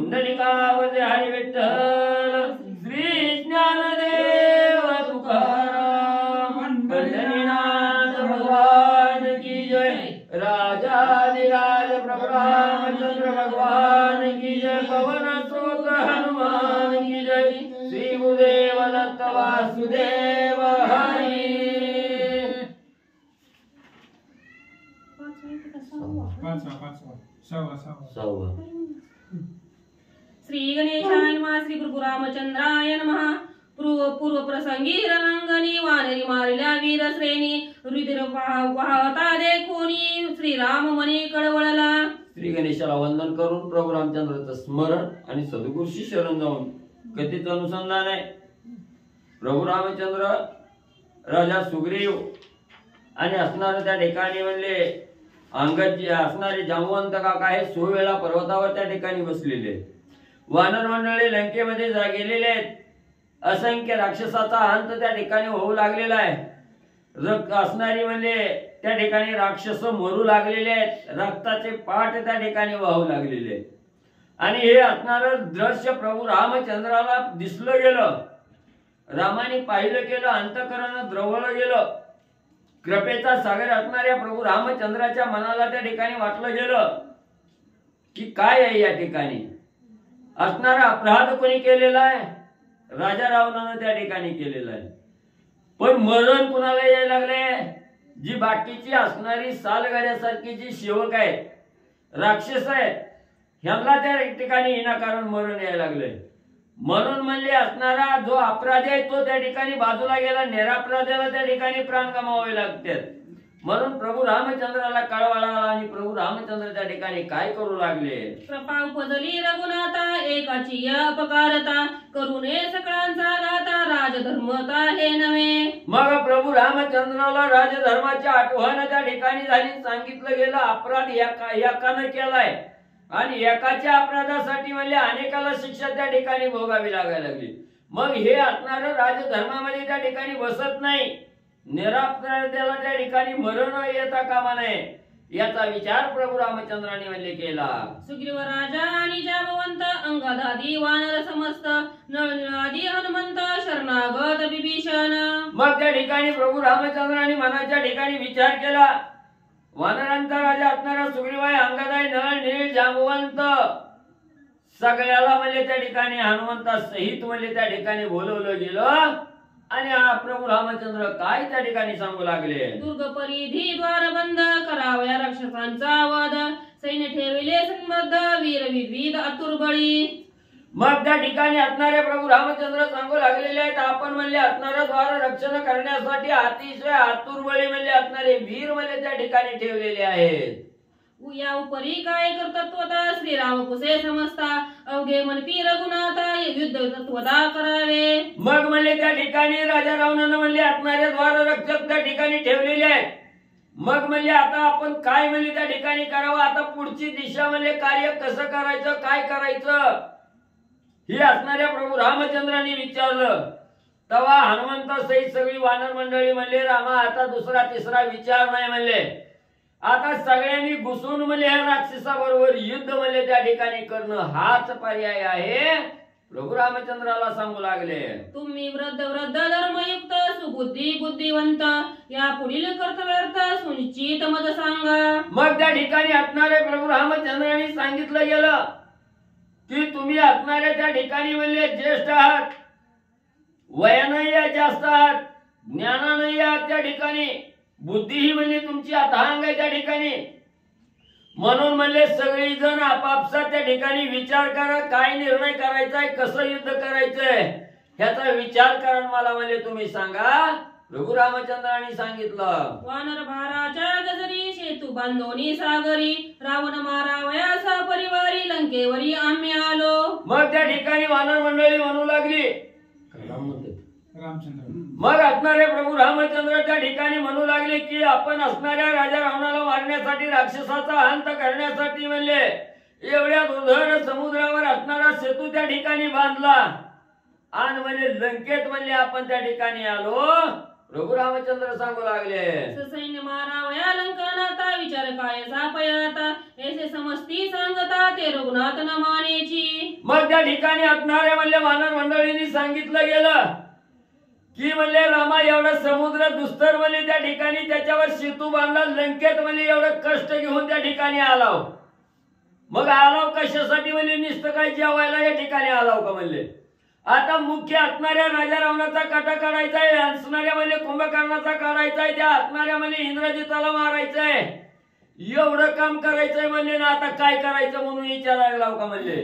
पुंडलिकावरती हरी विठ्ठल श्री ज्ञानदेव तुकाराम पंढरीनाथ भगवान की जय राजाधिराज प्रभु रामचंद्र भगवान की जय पवन सुत हनुमान की जय श्री गुरुदेव दत्त वासुदेव हरी श्री गणेशाय नमः श्री गुरु रामचंद्राय नमः पूर्व प्रसंगी रणांगणी वानरी मारल्या वीर श्रेणी रुधिर वाहता देखोनी श्री राम मनी कळवळला। श्री गणेशाला वंदन करून प्रभू रामचंद्राचं स्मरण आणि सद्गुरूशी शरण जाऊन कथेचं अनुसंधान आहे। प्रभू रामचंद्र राजा सुग्रीव आणि असणारे त्या ठिकाणी म्हणले अंगद जे असणारे जांबवंत काका हे 16 वेळा पर्वतावर त्या ठिकाणी बसलेले वानर मंडळी लंकेमध्ये गेलेले आहेत। असंख्य राक्षसाचा अंत त्या ठिकाणी होऊ लागलेला आहे। रक्त असणारी म्हणजे त्या ठिकाणी राक्षस मरू लागलेले आहेत, रक्ताचे पाठ त्या ठिकाणी वाहू लागलेले आणि हे असणारं दृश्य प्रभू रामचंद्राला दिसलं गेलं। रामाने पाहिलं केलं, अंतःकरण द्रवलं गेलं। कृपेचा सागर असणाऱ्या प्रभू रामचंद्राच्या मनाला त्या ठिकाणी वाटलं गेलं की काय आहे या ठिकाणी असणारा अपराध कोणी केलेला आहे, राजा रावणानं त्या ठिकाणी केलेला आहे। पण मरण कुणाला यायला लागले, जी बाकीची असणारी सालगाड्यासारखी जी सेवक आहेत, राक्षस आहेत, ह्यांना त्या ठिकाणी विनाकारण मरण यायला लागले। म्हणून म्हणले असणारा जो अपराधी आहे तो त्या ठिकाणी बाजूला गेला, निरापराध्याला त्या ठिकाणी प्राण गमावावे लागतात। म्हणून प्रभू रामचंद्राला कळवळा आणि प्रभू रामचंद्र त्या ठिकाणी काय करू लागले, कृपा उपजली रघुनाथा एकाची अपकारता करुणे सकळांचा गाता राजधर्मता हे नव्हे। मग प्रभू रामचंद्राला राजधर्माची आठवण त्या ठिकाणी झाली। सांगितलं गेलं अपराध एकानं केलाय आणि एकाच्या अपराधासाठी म्हणजे अनेकाला शिक्षा त्या ठिकाणी भोगावी लागायला लागली। मग हे असणारं राजधर्मामध्ये त्या ठिकाणी बसत नाही, निरापराध्याला त्या ठिकाणी मरण येता कामा नये याचा विचार प्रभू रामचंद्राने म्हणजे केला। सुग्रीव राजा आणि जांबवंत अंगदादी वानर समस्त नळनिळादी हनुमंत शरणागत विभीषण। मग त्या ठिकाणी प्रभू रामचंद्राने मनाच्या ठिकाणी विचार केला, वानरांचा राजा असणारा सुग्रीव आहे, अंगद आहे, नळ नीळ जांबवंत सगळ्याला म्हणजे त्या ठिकाणी हनुमंता सहित म्हणजे त्या ठिकाणी बोलवलं गेलं आणि प्रभू रामचंद्र काय त्या ठिकाणी सांगू लागले, दुर्ग परिधी द्वार बंद करावया राक्षसांचा वध सैन्य ठेविले संबद्ध वीर विविध आतुरबळी। मग त्या ठिकाणी असणारे प्रभू रामचंद्र सांगू लागलेले आहेत, आपण म्हणले असणारा द्वार रक्षण करण्यासाठी अतिशय आतुरबळी म्हणजे असणारे वीर म्हणजे त्या ठिकाणी ठेवलेले आहेत। या उपरी काय कर्तृत्वता श्रीराम कुसे समजता अवघे मनपी रघुनाथा युद्ध तत्वता करावे। मग म्हणले त्या ठिकाणी राजा रावणानं म्हणले असणारे द्वार रक्षक त्या ठिकाणी ठेवलेले आहेत। मग म्हणले आता आपण काय म्हणले त्या ठिकाणी करावं, आता पुढची दिशा म्हणजे कार्य कसं करायचं, काय करायचं हे असणाऱ्या प्रभू रामचंद्रांनी विचारलं। तेव्हा हनुमंत सहित सगळी वानर मंडळी म्हणले रामा आता दुसरा तिसरा विचार नाही म्हणले, आता सगळ्यांनी घुसून म्हणजे राक्षसाबरोबर युद्ध म्हणजे त्या ठिकाणी करणं हाच पर्याय आहे। प्रभू रामचंद्राला सांगू लागले, तुम्ही वृद्ध वृद्ध धर्मयुक्त सुबुद्धी बुद्धिवंत या पुढील कर्तव्यार्थ सुनिश्चित मत सांगा। मग त्या ठिकाणी असणारे प्रभू रामचंद्रांनी सांगितलं गेलं की तुम्ही असणारे त्या ठिकाणी म्हणले ज्येष्ठ आहात, वयानंही जास्त आहात, ज्ञानानंही आहात त्या ठिकाणी, बुद्धी ही म्हणजे तुमची अथांग आहे त्या ठिकाणी। म्हणून म्हणले सगळी जण आपापसात त्या ठिकाणी विचार करा, काय निर्णय करायचा आहे, कसं युद्ध करायचंय ह्याचा विचार करा मला म्हणजे तुम्ही सांगा। प्रभू रामचंद्रांनी सांगितलं, वानर भाराच्या गजरी सेतू बांधोनी सागरी रावण मारावया सपरिवारी लंकेवरी आम्ही आलो। मग त्या ठिकाणी वानर मंडळी म्हणू लागली रामचंद्र। मग असणारे प्रभू रामचंद्र त्या ठिकाणी म्हणू लागले की आपण असणाऱ्या राजा रावणाला मारण्यासाठी राक्षसाचा अंत करण्यासाठी म्हणले एवढ्या दुर्धर समुद्रावर असणारा सेतू त्या ठिकाणी बांधला आणि म्हणजे लंकेत म्हणले आपण त्या ठिकाणी आलो प्रभू रामचंद्र सांगू लागले, सैन्य मारावया लंकानाता विचार काय सापयाता ऐसे समस्ती सांगता ते रघुनाथ न मानेची. मग त्या ठिकाणी असणाऱ्या म्हणले वानर मंडळींनी सांगितलं गेलं की म्हणले रामा एवढा समुद्र दुस्तर म्हणले त्या ठिकाणी त्याच्यावर सेतू बांधला, लंकेत म्हणले एवढं कष्ट घेऊन त्या ठिकाणी आलाव. मग आलाव कशासाठी म्हणले नुसतं काय जेवायला या ठिकाणी आलाव का म्हणले. आता मुख्य असणाऱ्या राजा रावणाचा काटा काढायचा आहे, असणाऱ्या म्हणजे कुंभकर्णाचा काढायचा आहे, त्या असणाऱ्या म्हणजे इंद्रजिताला मारायचं आहे, एवढं काम करायचंय म्हणले ना. आता काय करायचं म्हणून विचारायला लाव का म्हणले.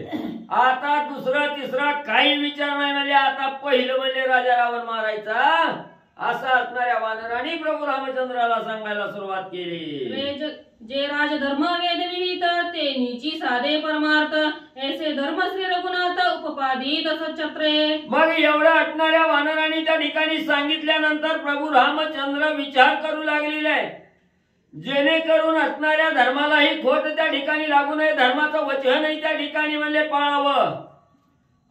आता दुसरा तिसरा काही विचार नाही म्हणले, आता पहिलं म्हणले राजा रावण मारायचा. असं असणाऱ्या वानरांनी प्रभू रामचंद्राला सांगायला सुरुवात केली. जे राजधर्म वेद विहित ते नीची साधे परमार्थ ऐसे धर्म श्री रघुनाथ उपपादित सच्छत्रे. मग एवढं असणाऱ्या वानरांनी त्या ठिकाणी सांगितल्यानंतर प्रभू रामचंद्र विचार करू लागलेले आहे, जेणेकरून असणाऱ्या धर्मालाही खोट त्या ठिकाणी लागू नये, धर्माचं वचनही त्या ठिकाणी म्हणले पाळावं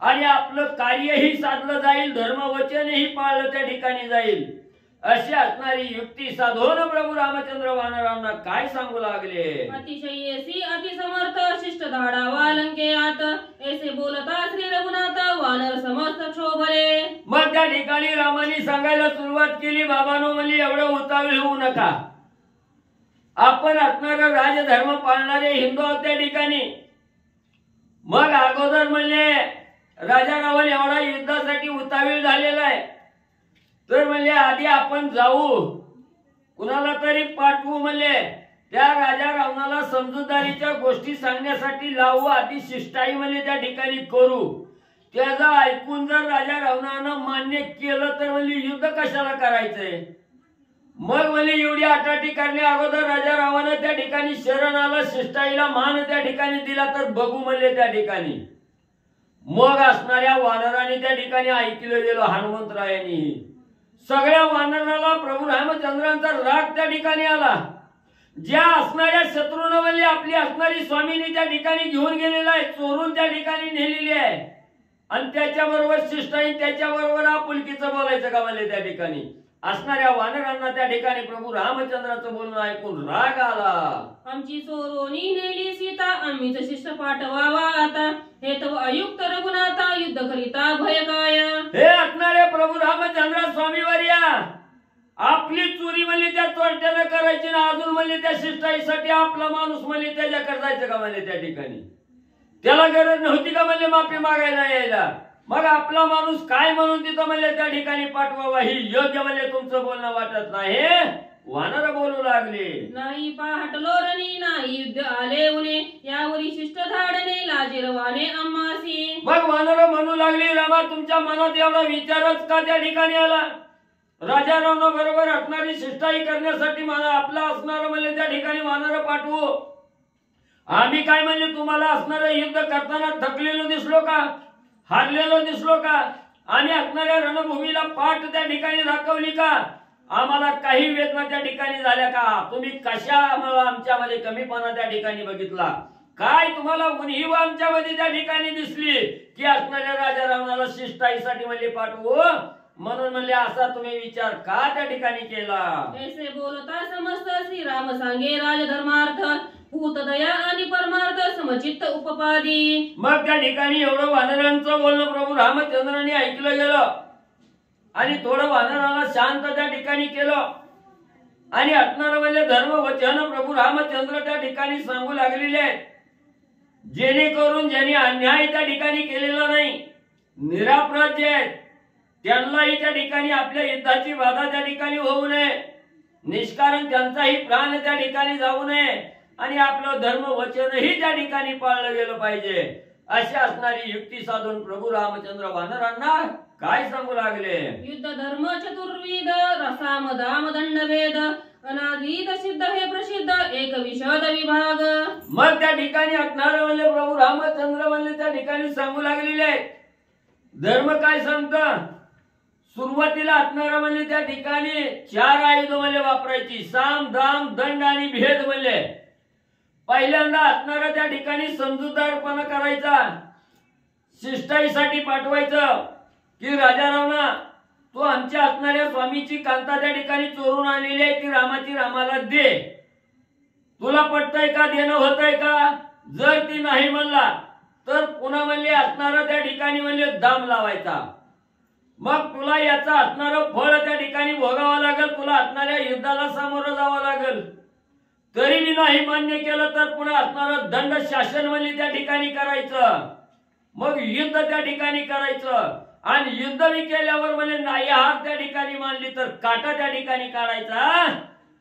आणि आपलं कार्यही साधलं जाईल, धर्म वचनही पाळलं त्या ठिकाणी जाईल. अशी असणारी युक्ती साधून प्रभू रामचंद्र वानरांना काय सांगू लागले. अतिशयसी अतिसमर्थ शिष्ट धाडावा लंकेयात ऐसे बोलता श्री रघुनाथ वानर समस्त क्षोभले. मग त्या ठिकाणी रामाने सांगायला सुरुवात केली, बाबांनो म्हणले एवढं उतावीळ होऊ नका, आपण असणारा राजधर्म पाळणारे हिंदू आहोत त्या ठिकाणी. मग अगोदर म्हणले राजा रावण एवढा युद्धासाठी उतावीळ झालेला आहे, तर म्हणले आधी आपण जाऊ, कुणाला तरी पाठवू, म्हणले त्या राजा रावणाला समजूतदारीच्या गोष्टी सांगण्यासाठी लावू, आधी शिष्टाई म्हणले त्या ठिकाणी करू. त्याचं ऐकून जर राजा रावणानं मान्य केलं तर म्हणले युद्ध कशाला करायचंय. मग म्हणले एवढी आटाटी करण्या अगोदर राजा रावण त्या ठिकाणी शरण आला, शिष्टाईला मान त्या ठिकाणी दिला तर बघू म्हणले त्या ठिकाणी. मग असणाऱ्या वानरांनी त्या ठिकाणी ऐकलं गेलं हनुमंतरायांनी. सगळ्या वानराला प्रभू रामचंद्रांचा राग त्या ठिकाणी आला. ज्या असणाऱ्या शत्रूनं म्हणले आपली असणारी स्वामीनी त्या ठिकाणी घेऊन गेलेला आहे, चोरून त्या ठिकाणी नेलेली आहे, आणि त्याच्याबरोबर शिष्टाई त्याच्याबरोबर आपुलकीचं बोलायचं का म्हणले त्या ठिकाणी. असणाऱ्या वानरांना त्या ठिकाणी प्रभू रामचंद्राचं बोलणं ऐकून राग आला. आमची चोरोनी नेली सीता आम्हीच शिष्ट पाठवावा आता हे तो अयुक्त रघुनाथा युद्ध करिता भय काय. हे असणारे प्रभू रामचंद्र स्वामीवर या, आपली चोरी म्हणली त्या चोरट्यानं करायची ना, अजून म्हणले त्या शिष्टाईसाठी आपला माणूस म्हणले त्याच्याकडे जायचं का म्हणले त्या ठिकाणी. त्याला गरज नव्हती का म्हणले माफी मागायला यायला. मग आपला माणूस काय म्हणून तिथं म्हणले त्या ठिकाणी पाठवावा, ही योग्य म्हणले तुमचं बोलणं वाटत नाही. वानर बोलू लागले, नाही पाहटलो रणी नाही युद्ध आले उने यावरी शिष्ट धाडणे लाजिरवाने आम्हासी. मग वानर म्हणू लागली, रामा तुमच्या मनात एवढा विचारच का त्या ठिकाणी आला. राजा रावणा बरोबर असणारी शिष्टाई करण्यासाठी मला आपला असणार म्हणले त्या ठिकाणी वानर पाठवू. आम्ही काय म्हणजे तुम्हाला असणारं युद्ध करताना थकलेलो दिसलो का, हारलेलो दिसलो का, आम्ही असणाऱ्या रणभूमीला पाठ त्या ठिकाणी दाखवली का, आम्हाला काही वेदना त्या ठिकाणी झाल्या का, तुम्ही कशा आम्हाला आमच्यामध्ये कमीपणा त्या ठिकाणी बघितला, काय तुम्हाला उणीव आमच्यामध्ये त्या ठिकाणी दिसली की असणाऱ्या राजा रावणाला शिष्टाईसाठी म्हणजे पाठवू, म्हणून म्हणले असा तुम्ही विचार का त्या ठिकाणी केला. ऐसे बोलता समस्त श्रीराम सांगे राजधर्मार्थ भूत दया आणि परमार्थ समचित्त उपपादी. मग त्या ठिकाणी एवढं वानरांचं बोलणं प्रभू रामचंद्रांनी ऐकलं गेलं आणि थोडं वानराला शांत त्या ठिकाणी केलं आणि असणारं म्हणजे धर्म वचन प्रभू रामचंद्र त्या ठिकाणी सांगू लागलेले आहेत, जेणेकरून ज्यांनी अन्याय त्या ठिकाणी केलेला नाही, निरापराध जे आहेत त्यांनाही त्या ठिकाणी आपल्या युद्धाची बाधा त्या ठिकाणी होऊ नये, निष्कारण त्यांचाही प्राण त्या ठिकाणी जाऊ नये आणि आपलं धर्म वचनही त्या ठिकाणी पाळलं गेलं पाहिजे. अशी असणारी युक्ती साधून प्रभू रामचंद्र वानरांना काय सांगू लागले. युद्ध धर्म चतुर्विध रसाम दाम दंड भेद अनादीत सिद्ध हे प्रसिद्ध एक विशद विभाग. मग त्या ठिकाणी असणार म्हणजे प्रभू रामचंद्र म्हणजे त्या ठिकाणी सांगू लागलेले आहेत. धर्म काय सांगतं, सुरुवातीला असणारा म्हणजे त्या ठिकाणी 4 आयुध म्हणजे वापरायची, साम दाम दंड आणि भेद म्हणजे. पहिल्यांदा असणारा त्या ठिकाणी समजूतदारपणा करायचा, शिष्टाईसाठी पाठवायचं की राजा रावणा तू आमच्या असणाऱ्या स्वामीची कांता त्या ठिकाणी चोरून आणलेली आहे ती रामाची रामाला दे. तुला पटतंय का, देणं होतंय का? जर ती नाही म्हणला तर पुन्हा म्हणले असणारा त्या ठिकाणी म्हणले दाम लावायचा. मग तुला याचा असणारं फळ त्या ठिकाणी भोगावं लागेल, तुला असणाऱ्या युद्धाला सामोरं जावं लागेल. तरी मी नाही मान्य केलं तर पुन्हा असणारं दंड शासन म्हणले त्या ठिकाणी करायचं. मग युद्ध त्या ठिकाणी करायचं आणि युद्ध मी केल्यावर म्हणजे नाही हार त्या ठिकाणी मानली तर काटा त्या ठिकाणी काढायचा,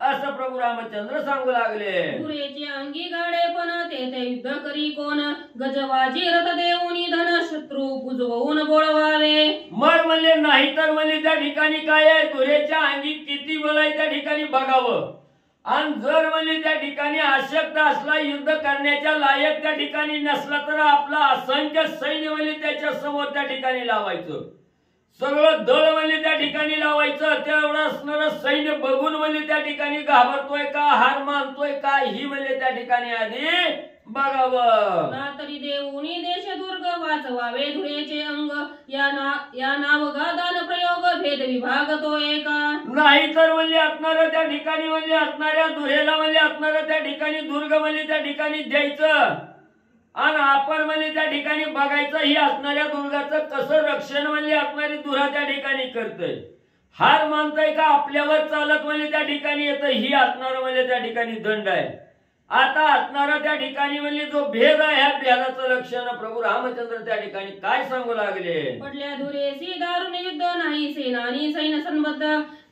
असं प्रभू रामचंद्र सांगू लागले. पुरेचे अंगी गाडे पण तेथे युद्ध करी कोण, गजवाजी रथ देऊनी धन शत्रू बुजवून बोळवावे. मग म्हणले नाही तर म्हणले त्या ठिकाणी काय आहे, तुरेच्या अंगी किती बळ आहे त्या ठिकाणी बघावं. आणि जर म्हणले त्या ठिकाणी अशक्त असला, युद्ध करण्याच्या लायक त्या ठिकाणी नसला तर आपला असंख्य सैन्य म्हणले त्याच्या समोर त्या ठिकाणी लावायचं. सगळं दळ म्हणले त्या ठिकाणी लावायचं. तेवढं असणारं सैन्य बघून म्हणले त्या ठिकाणी घाबरतोय का, हार मानतोय का, ही म्हणले त्या ठिकाणी आधी बघावं. ना तरी देऊनी देश दुर्ग वाचवावे धुरेचे अंग, या नावगादान प्रयोग भेद विभाग तो एका. नाही तर म्हणले असणारं त्या ठिकाणी म्हणले असणाऱ्या दुरेला म्हणले असणारं त्या ठिकाणी दुर्ग म्हणले त्या ठिकाणी द्यायचं आणि आपण म्हणले त्या ठिकाणी बघायचं ही असणाऱ्या दुर्गाचं कसं रक्षण म्हणले असणारी दुरा त्या ठिकाणी करतय. हार मानतय का, आपल्यावर चालत म्हणले त्या ठिकाणी येतं, ही असणार म्हणले त्या ठिकाणी दंड आहे. आता असणारा त्या ठिकाणी म्हणले जो भेद आहे, ह्या भेदाचं लक्षण प्रभू रामचंद्र त्या ठिकाणी काय सांगू लागले. पडल्या धुरेसी दारुण युद्ध नाही सेनानी सैन्य संबद्ध,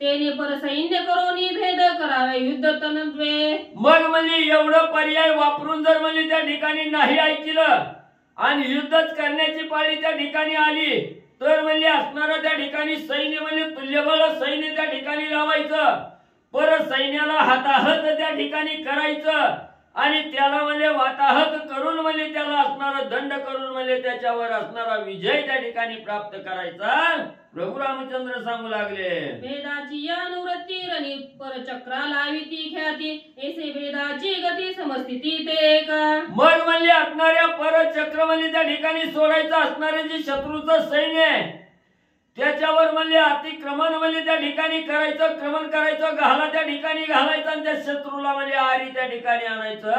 तेने पर सैन्य करोनी भेद करावे युद्ध तनद्वे. मग म्हणजे एवढं पर्याय वापरून जर म्हणजे त्या ठिकाणी नाही ऐकलं आणि युद्धच करण्याची पाळी त्या ठिकाणी आली तर म्हणजे असणारा त्या ठिकाणी सैन्य म्हणजे तुल्यबळ सैन्य त्या ठिकाणी लावायचं. परत सैन्याला हाताहत त्या ठिकाणी करायचं आणि त्याला म्हणजे वाताहत करून म्हणजे त्याला असणारा दंड करून म्हणजे त्याच्यावर असणारा विजय त्या ठिकाणी प्राप्त करायचा, प्रभू रामचंद्र सांगू लागले. भेदाची अनुवृत्ती रणी पर चक्रा लाविती ख्याती, ऐसे भेदाची गती समस्थिती ते का. मग म्हणजे असणाऱ्या परचक्र म्हणजे त्या ठिकाणी सोडायचं, असणारे जे शत्रूचं सैन्य आहे त्याच्यावर म्हणजे अतिक्रमण म्हणजे त्या ठिकाणी करायचं, क्रमण करायचं, घाला त्या ठिकाणी घालायचं आणि त्या शत्रूला म्हणजे आरी त्या ठिकाणी आणायचं,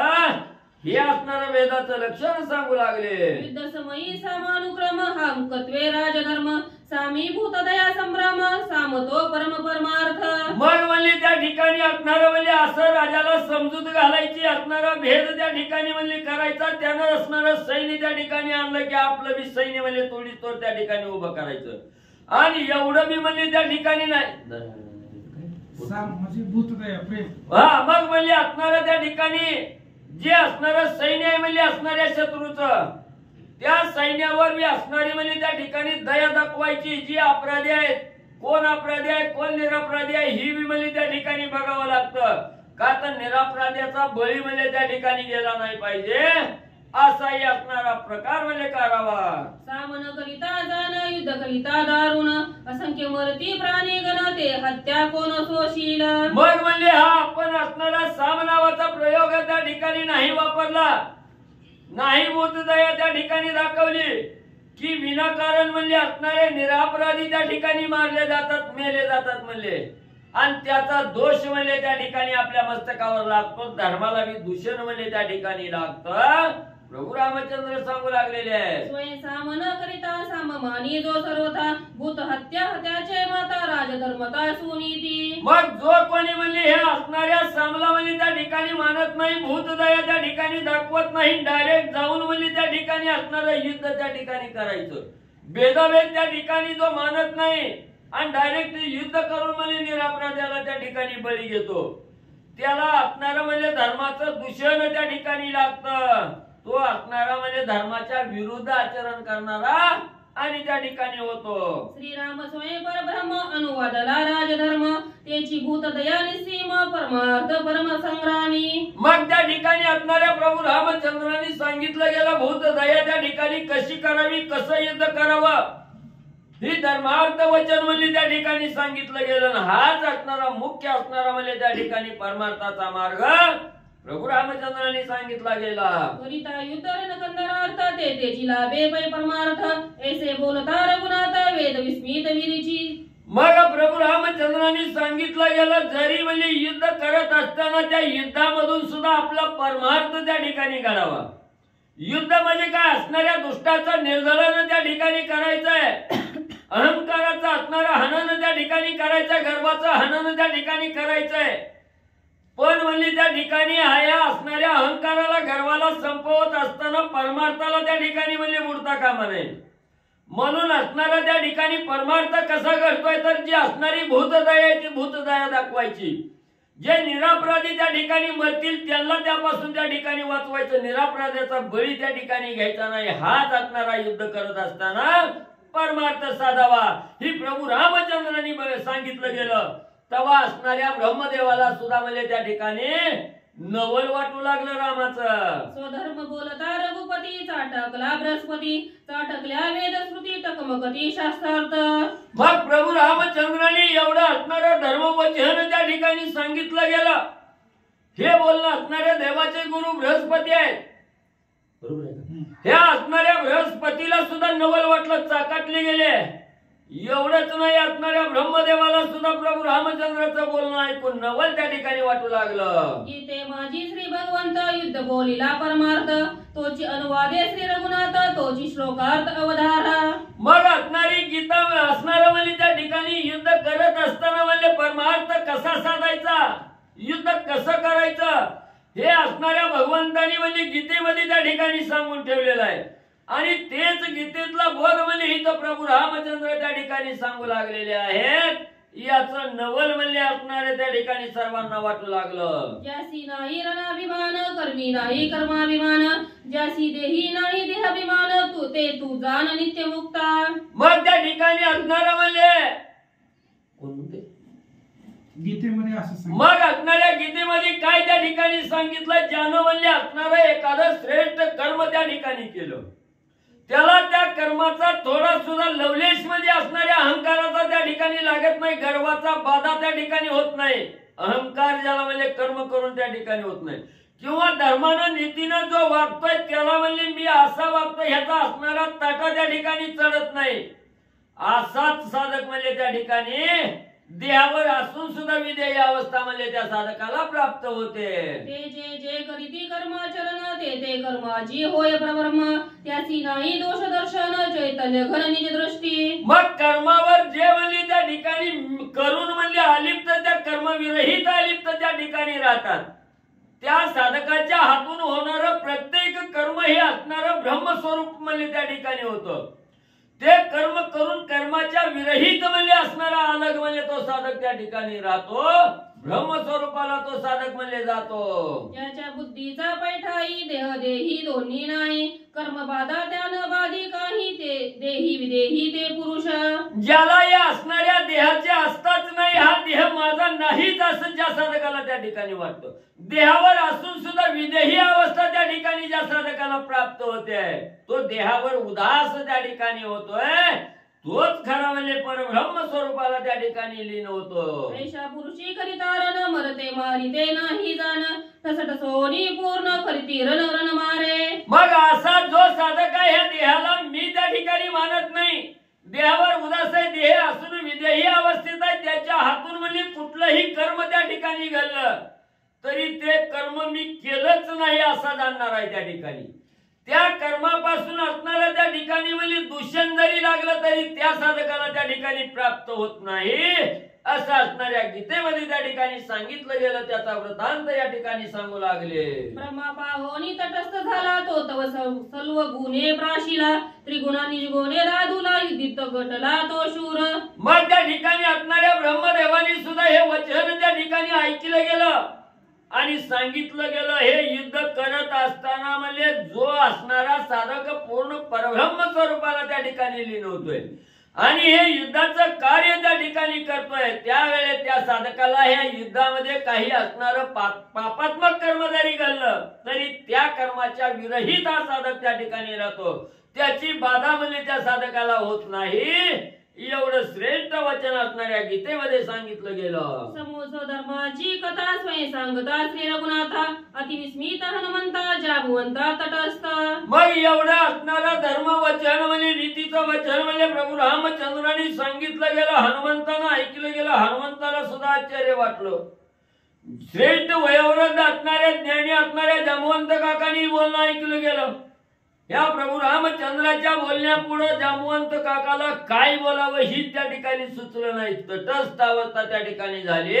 हे असणारं वेदाचं लक्षण सांगू लागले. युद्ध समयी सामानुक्रम हा मुकत्वे राजधर्म, सामीभूत दया संभ्रम सामतो परम परमार्थ. मग म्हणजे त्या ठिकाणी असणारं म्हणजे असं राजाला समजूत घालायची, असणारा भेद त्या ठिकाणी म्हणजे करायचा, त्यानं असणारं सैन्य त्या ठिकाणी आणलं की आपलं बी सैन्य म्हणजे तोडी तोड त्या ठिकाणी उभं करायचं. आणि एवढं बी म्हणजे त्या ठिकाणी नाही हा. मग म्हणजे असणारं त्या ठिकाणी जे असणारं सैन्य आहे म्हणजे असणाऱ्या शत्रूचं, त्या सैन्यावर बी असणारी म्हणजे त्या ठिकाणी दया दाखवायची. जी अपराधी आहेत, कोण अपराधी आहे कोण निरपराधी आहे ही बी म्हणजे त्या ठिकाणी बघावं लागतं. का तर निरपराध्याचा बळी म्हणजे त्या ठिकाणी गेला नाही पाहिजे, असाही असणारा प्रकार म्हणजे करावा. सामन करिता जाण युद्ध करिता दारुण, असंख्य मरती प्राणी गण ते हत्या कोण सोशील. मग म्हणजे हा आपण असणारा साम नावाचा प्रयोग त्या ठिकाणी नाही वापरला, नाही बोधदया त्या ठिकाणी दाखवली की विनाकारण म्हणजे असणारे निरपराधी त्या ठिकाणी मारले जातात, मेले जातात म्हणले, आणि त्याचा दोष म्हणजे त्या ठिकाणी आपल्या मस्तकावर लागतो, धर्माला बी दूषण म्हणजे त्या ठिकाणी लागतं, प्रभू रामचंद्र सांगू लागलेले आहे. स्वयं सामन करिता साममानी जो सर्वथा, भूत हत्या हत्याचे माता राजधर्मता सुनीती. मग जो कोणी म्हणजे हे असणाऱ्या सामला म्हणजे त्या ठिकाणी मानत नाही, भूतदया त्या ठिकाणी दाखवत नाही, डायरेक्ट जाऊन म्हणजे त्या ठिकाणी असणारं युद्ध त्या ठिकाणी करायचं, भेदाभेद त्या ठिकाणी जो मानत नाही आणि डायरेक्ट युद्ध करून म्हणजे निरपराध्याला त्या ठिकाणी बळी घेतो, त्याला असणारं म्हणजे धर्माचं दूषण त्या ठिकाणी लागतं. तो असणारा म्हणजे धर्माच्या विरुद्ध आचरण करणारा आणि त्या ठिकाणी होतो. श्रीराम स्वयं परब्रह्म अनुवादला राजधर्म, त्याची भूत दया निसीम परमार्थ परम संग्रामी. मग त्या ठिकाणी असणाऱ्या प्रभू रामचंद्रांनी सांगितलं गेलं भूत दया त्या ठिकाणी कशी करावी, कसं युद्ध करावं, ही धर्मार्थ वचन म्हणजे त्या ठिकाणी सांगितलं गेलं. हाच असणारा मुख्य असणारा म्हणजे त्या ठिकाणी परमार्थाचा मार्ग प्रभू रामचंद्रांनी सांगितला गेला. करिता युद्ध रणकंदरार्थ तेची लाभे पै परमार्थ, ऐसे बोलता रघुनाथ वेद विस्मित विरीची. मग प्रभू रामचंद्रांनी सांगितलं गेलं जरी म्हणजे युद्ध करत असताना त्या युद्धामधून सुद्धा आपला परमार्थ त्या ठिकाणी करावा. युद्ध म्हणजे काय असणाऱ्या दुष्टाचं निर्जलन त्या ठिकाणी करायचंय, अहंकाराचं असणारं हनन त्या ठिकाणी करायचंय, गर्वाचं हनन त्या ठिकाणी करायचंय. पण म्हणजे त्या ठिकाणी या असणाऱ्या अहंकाराला गर्वाला संपवत असताना परमार्थाला त्या ठिकाणी म्हणजे बुडता कामा नये. म्हणून असणारा त्या ठिकाणी परमार्थ कसा घडतोय तर जी असणारी भूतदया आहे ती भूतदया दाखवायची. जे निरापराधी त्या ठिकाणी मरतील त्यांना त्यापासून त्या ठिकाणी वाचवायचं, निरापराध्याचा बळी त्या ठिकाणी घ्यायचा नाही. हाच असणारा युद्ध करत असताना परमार्थ साधावा ही प्रभू रामचंद्रांनी सांगितलं गेलं. तेव्हा असणाऱ्या ब्रह्मदेवाला सुद्धा म्हणजे त्या ठिकाणी नवल वाटू लागलं रामाचं. स्वधर्म बोलता रघुपती चाटकला बृहस्पती, चाटकल्या वेदश्रुती टकमकती शास्त्रार्थ. मग प्रभू रामचंद्रांनी एवढं असणारं धर्मवचन त्या ठिकाणी सांगितलं गेलं. हे बोलणं असणाऱ्या देवाचे गुरु बृहस्पती आहेत, बरोबर आहे का? ह्या असणाऱ्या बृहस्पतीला सुद्धा नवल वाटलं, चाकाटले गेले. एवढंच नाही असणाऱ्या ब्रह्मदेवाला सुद्धा प्रभू रामचंद्राचं बोलणं ऐकून नवल त्या ठिकाणी वाटू लागलं. गीते माझी श्री भगवंत युद्ध बोलिला परमार्थ, तोची अनुवादे श्री रघुनाथ तोची श्लोकार्थ अवधारा. मग असणारी गीता असणार म्हणजे त्या ठिकाणी युद्ध करत असताना म्हणजे परमार्थ कसा साधायचा, युद्ध कसं करायचं हे असणाऱ्या भगवंतानी म्हणजे गीतेमध्ये त्या ठिकाणी सांगून ठेवलेलं आहे. आणि तेच गीतेतला बोध म्हणजे इथं प्रभू रामचंद्र त्या ठिकाणी सांगू लागलेले आहेत. याचं नवल म्हणजे असणारे त्या ठिकाणी सर्वांना वाटू लागलं. ज्यासी नाही रणाभिमान कर्मी नाही कर्माभिमान, ज्यासी देही नाही देहाभिमान तू जाण नित्य मुक्ता. मग त्या ठिकाणी असणार म्हणजे गीतेमध्ये असं मग असणाऱ्या गीतेमध्ये काय त्या ठिकाणी सांगितलं, ज्यानं म्हणजे असणारं एखादं श्रेष्ठ कर्म त्या ठिकाणी केलं त्याला त्या कर्माचा थोडा सुद्धा लवलेश मध्ये असणाऱ्या अहंकाराचा त्या ठिकाणी लागत नाही, गर्वाचा बाधा त्या ठिकाणी होत नाही. अहंकार ज्याला म्हणजे कर्म करून त्या ठिकाणी होत नाही, किंवा धर्मानं नीतीनं जो वागतोय त्याला म्हणजे मी असा वागतोय ह्याचा असणारा ताटा त्या ठिकाणी चढत नाही. असाच साधक म्हणजे त्या ठिकाणी देहावर असून सुद्धा विधेय अवस्था म्हणजे त्या साधकाला प्राप्त होते. ते जे जे करीती कर्माचरण ते कर्माची होय परब्रह्म, त्याची नाही दोष दर्शन चैतन्य घन निज दृष्टी. मग कर्मावर जे म्हणजे त्या ठिकाणी करून म्हणजे अलिप्त त्या कर्मविरहित अलिप्त त्या ठिकाणी राहतात त्या साधकाच्या हातून होणारं प्रत्येक कर्म हे असणारं ब्रह्मस्वरूप म्हणजे त्या ठिकाणी होतं. ते कर्म करून कर्माच्या विरहित म्हणजे असणारा अलग म्हणजे तो साधक त्या ठिकाणी राहतो, ब्रह्मस्वरूपाला तो साधक म्हणजे जातो. ज्याच्या बुद्धीचा पैठाई देह देही दोन्ही नाही, कर्म बाधा त्यानं बाधी काही ते देही विदेही ते पुरुष. ज्याला या असणाऱ्या देहाचे असताच नाही, हा देह माझा नाहीच असं ज्या साधकाला त्या ठिकाणी वाटतं, देहावर असून सुद्धा विदेही अवस्था त्या ठिकाणी ज्या साधकाला प्राप्त होते, तो देहावर उदास त्या ठिकाणी होतोय, तोच खरा म्हणजे परब्रह्म स्वरूपाला त्या ठिकाणी लीन होतो. ऐशा पुरुषी करितारण मरते मारिते नाही जाण, ठसठ सोनी पूर्ण करीती रण रण मारे. मग असा जो साधक आहे ह्या देहाला मी त्या ठिकाणी मानत नाही, देहावर उदास आहे, देह असून विदेही अवस्थेत आहे, त्याच्या हातून म्हणजे कुठलंही कर्म त्या ठिकाणी घडलं तरी ते कर्म मी केलंच नाही असा जाणणार आहे. त्या ठिकाणी त्या कर्मापासून असणाऱ्या त्या ठिकाणी म्हणजे दूषण जरी लागलं तरी त्या साधकाला त्या ठिकाणी प्राप्त होत नाही असं असणाऱ्या गीतेमध्ये त्या ठिकाणी सांगितलं गेलं. त्याचा वृत्तांत या ठिकाणी सांगू लागले. ब्रह्मा पाहोनी तटस्थ झाला तो तव सर्व गुणे प्राशिला, त्रिगुणा निजगुणे राधुला युद्धित गटला तो शूर. मग त्या ठिकाणी असणाऱ्या ब्रह्मदेवानी सुद्धा हे वचन त्या ठिकाणी ऐकलं गेलं आणि सांगितलं गेलं. हे युद्ध करत असताना म्हणजे जो असणारा साधक पूर्ण परब्रह्म स्वरूपाला त्या ठिकाणी लीन होतोय आणि हे युद्धाचं कार्य त्या ठिकाणी करतोय, त्यावेळेस त्या साधकाला ह्या युद्धामध्ये काही असणारं पापात्मक कर्म जरी घडलं तरी त्या कर्माच्या विरहित हा साधक त्या ठिकाणी राहतो, त्याची बाधा म्हणजे त्या साधकाला होत नाही. एवढं श्रेष्ठ वचन असणाऱ्या गीतेमध्ये सांगितलं गेलं. समोस धर्माची कथा स्वयं सांगता श्री रघुनाथा, अतिविस्मित हनुमंता जाबुवंता तटस्थ. मग एवढं असणारं धर्म वचन म्हणजे नीतीचं प्राप्तीचं वचन म्हणजे प्रभू रामचंद्रांनी सांगितलं गेलं. हनुमंतानं ऐकलं गेलं. हनुमंताला सुद्धा आश्चर्य वाटलं. श्रेष्ठ वयोवृद्ध असणाऱ्या ज्ञानी असणाऱ्या जामवंत काकांनी बोलणं ऐकलं गेलं. या प्रभू रामचंद्राच्या बोलण्यापुढे जामवंत काकाला काय बोलावं ही त्या ठिकाणी सुचलं नाही. तटस्थ अवस्था त्या ठिकाणी झाली.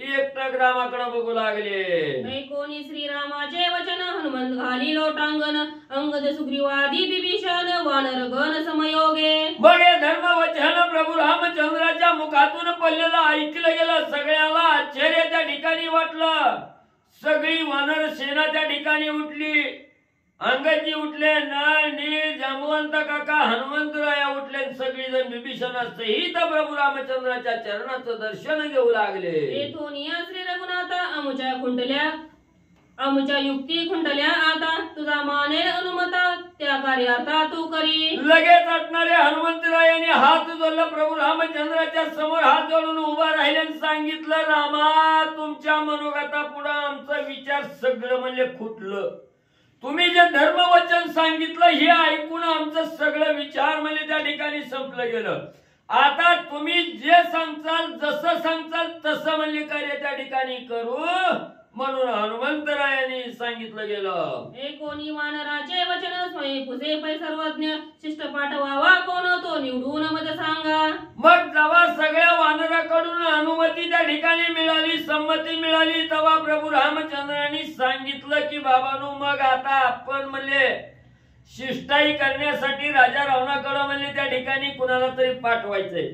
एकटक रामाकडे बघू लागले. कोणी श्रीरामाचे वचन हनुमंत घाली लोटांगण अंगद सुग्रीवादी बिभीषण वानर गण समयोगे. मग हे धर्म वचन प्रभू रामचंद्राच्या मुखातून पडलेलं ऐकलं गेलं. सगळ्याला आश्चर्य त्या ठिकाणी वाटलं. सगळी वानर सेना त्या ठिकाणी उठली. अंगदजी उठले. नळ नीळ जामवंत काका हनुमंतराया उठले. सगळी जण विभीषणासहित प्रभू रामचंद्राच्या चरणाचं दर्शन घेऊ लागले. येथोनिया श्री रघुनाथ आमुच्या खुंटल्या आमुच्या युक्ती खुंटल्या. आता तुझा मानेल अनुमता त्या कार्याता तू करी. लगेच असणारे हनुमंतरायाने हात जोडला. प्रभू रामचंद्राच्या समोर हात जोडून उभा राहिले आणि सांगितलं, रामा तुमच्या मनोगता पुढे आमचा विचार सगळं म्हणजे खुटलं. तुम्ही जे धर्मवचन सांगितलं हे ऐकून आमचं सगळं विचार म्हणजे त्या ठिकाणी संपलं गेलं. आता तुम्ही जे सांगचाल जसं सांगचाल तसं म्हणजे कार्य त्या ठिकाणी करू म्हणून हनुमंतरायांनी सांगितलं गेलं. हे कोणी वानराचे वचन स्वयंपुसे पै सर्वज्ञ शिष्ट पाठवावा कोण तो निवडून मत सांगा. मग जेव्हा सगळ्या वानराकडून अनुमती त्या ठिकाणी मिळाली, संमती मिळाली, तेव्हा प्रभू रामचंद्रांनी सांगितलं की बाबांनो मग आता आपण म्हणजे शिष्टाई करण्यासाठी राजा रावणाकडे म्हणजे त्या ठिकाणी कुणाला तरी पाठवायचंय.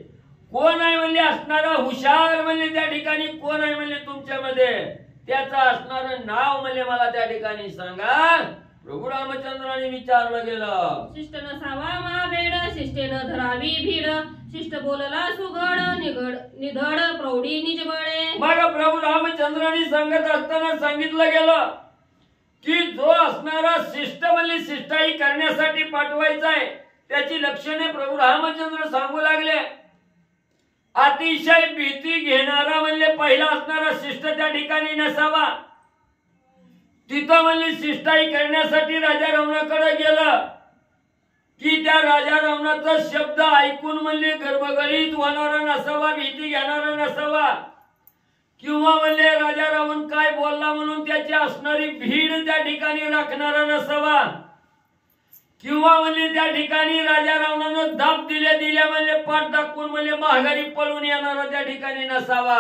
कोण आहे म्हणजे असणारा हुशार म्हणजे त्या ठिकाणी कोण आहे म्हणजे तुमच्यामध्ये त्याचं असणारं नाव म्हणजे मला त्या ठिकाणी सांगा. प्रभू रामचंद्रांनी विचारलं गेलं. शिष्ट नसावा महाभेड शिष्टेनं धरावी भीड शिष्ट बोलला सुघड निधड प्रौढी निजबळे. मग प्रभू रामचंद्रांनी सांगत असताना सांगितलं गेलं की जो असणारा शिष्ट म्हणजे शिष्टाई करण्यासाठी पाठवायचा आहे त्याची लक्षणे प्रभू रामचंद्र सांगू लागले. अतिशय भीती घेणारा म्हणजे पहिला असणारा शिष्ट त्या ठिकाणी नसावा. तिथं म्हणजे शिष्टाई करण्यासाठी राजा रावणाकडे गेलं की त्या राजा रावणाचा शब्द ऐकून म्हणजे गर्भगळीत होणारा नसावा, भीती घेणारा नसावा, किंवा म्हणजे राजा रावण काय बोलला म्हणून त्याची असणारी भीड त्या ठिकाणी राखणारा नसावा, किंवा म्हणजे त्या ठिकाणी राजा रावणानं दाब दिल्या म्हणजे पाठ दाखवून म्हणजे माघारी पळून येणारा त्या ठिकाणी नसावा.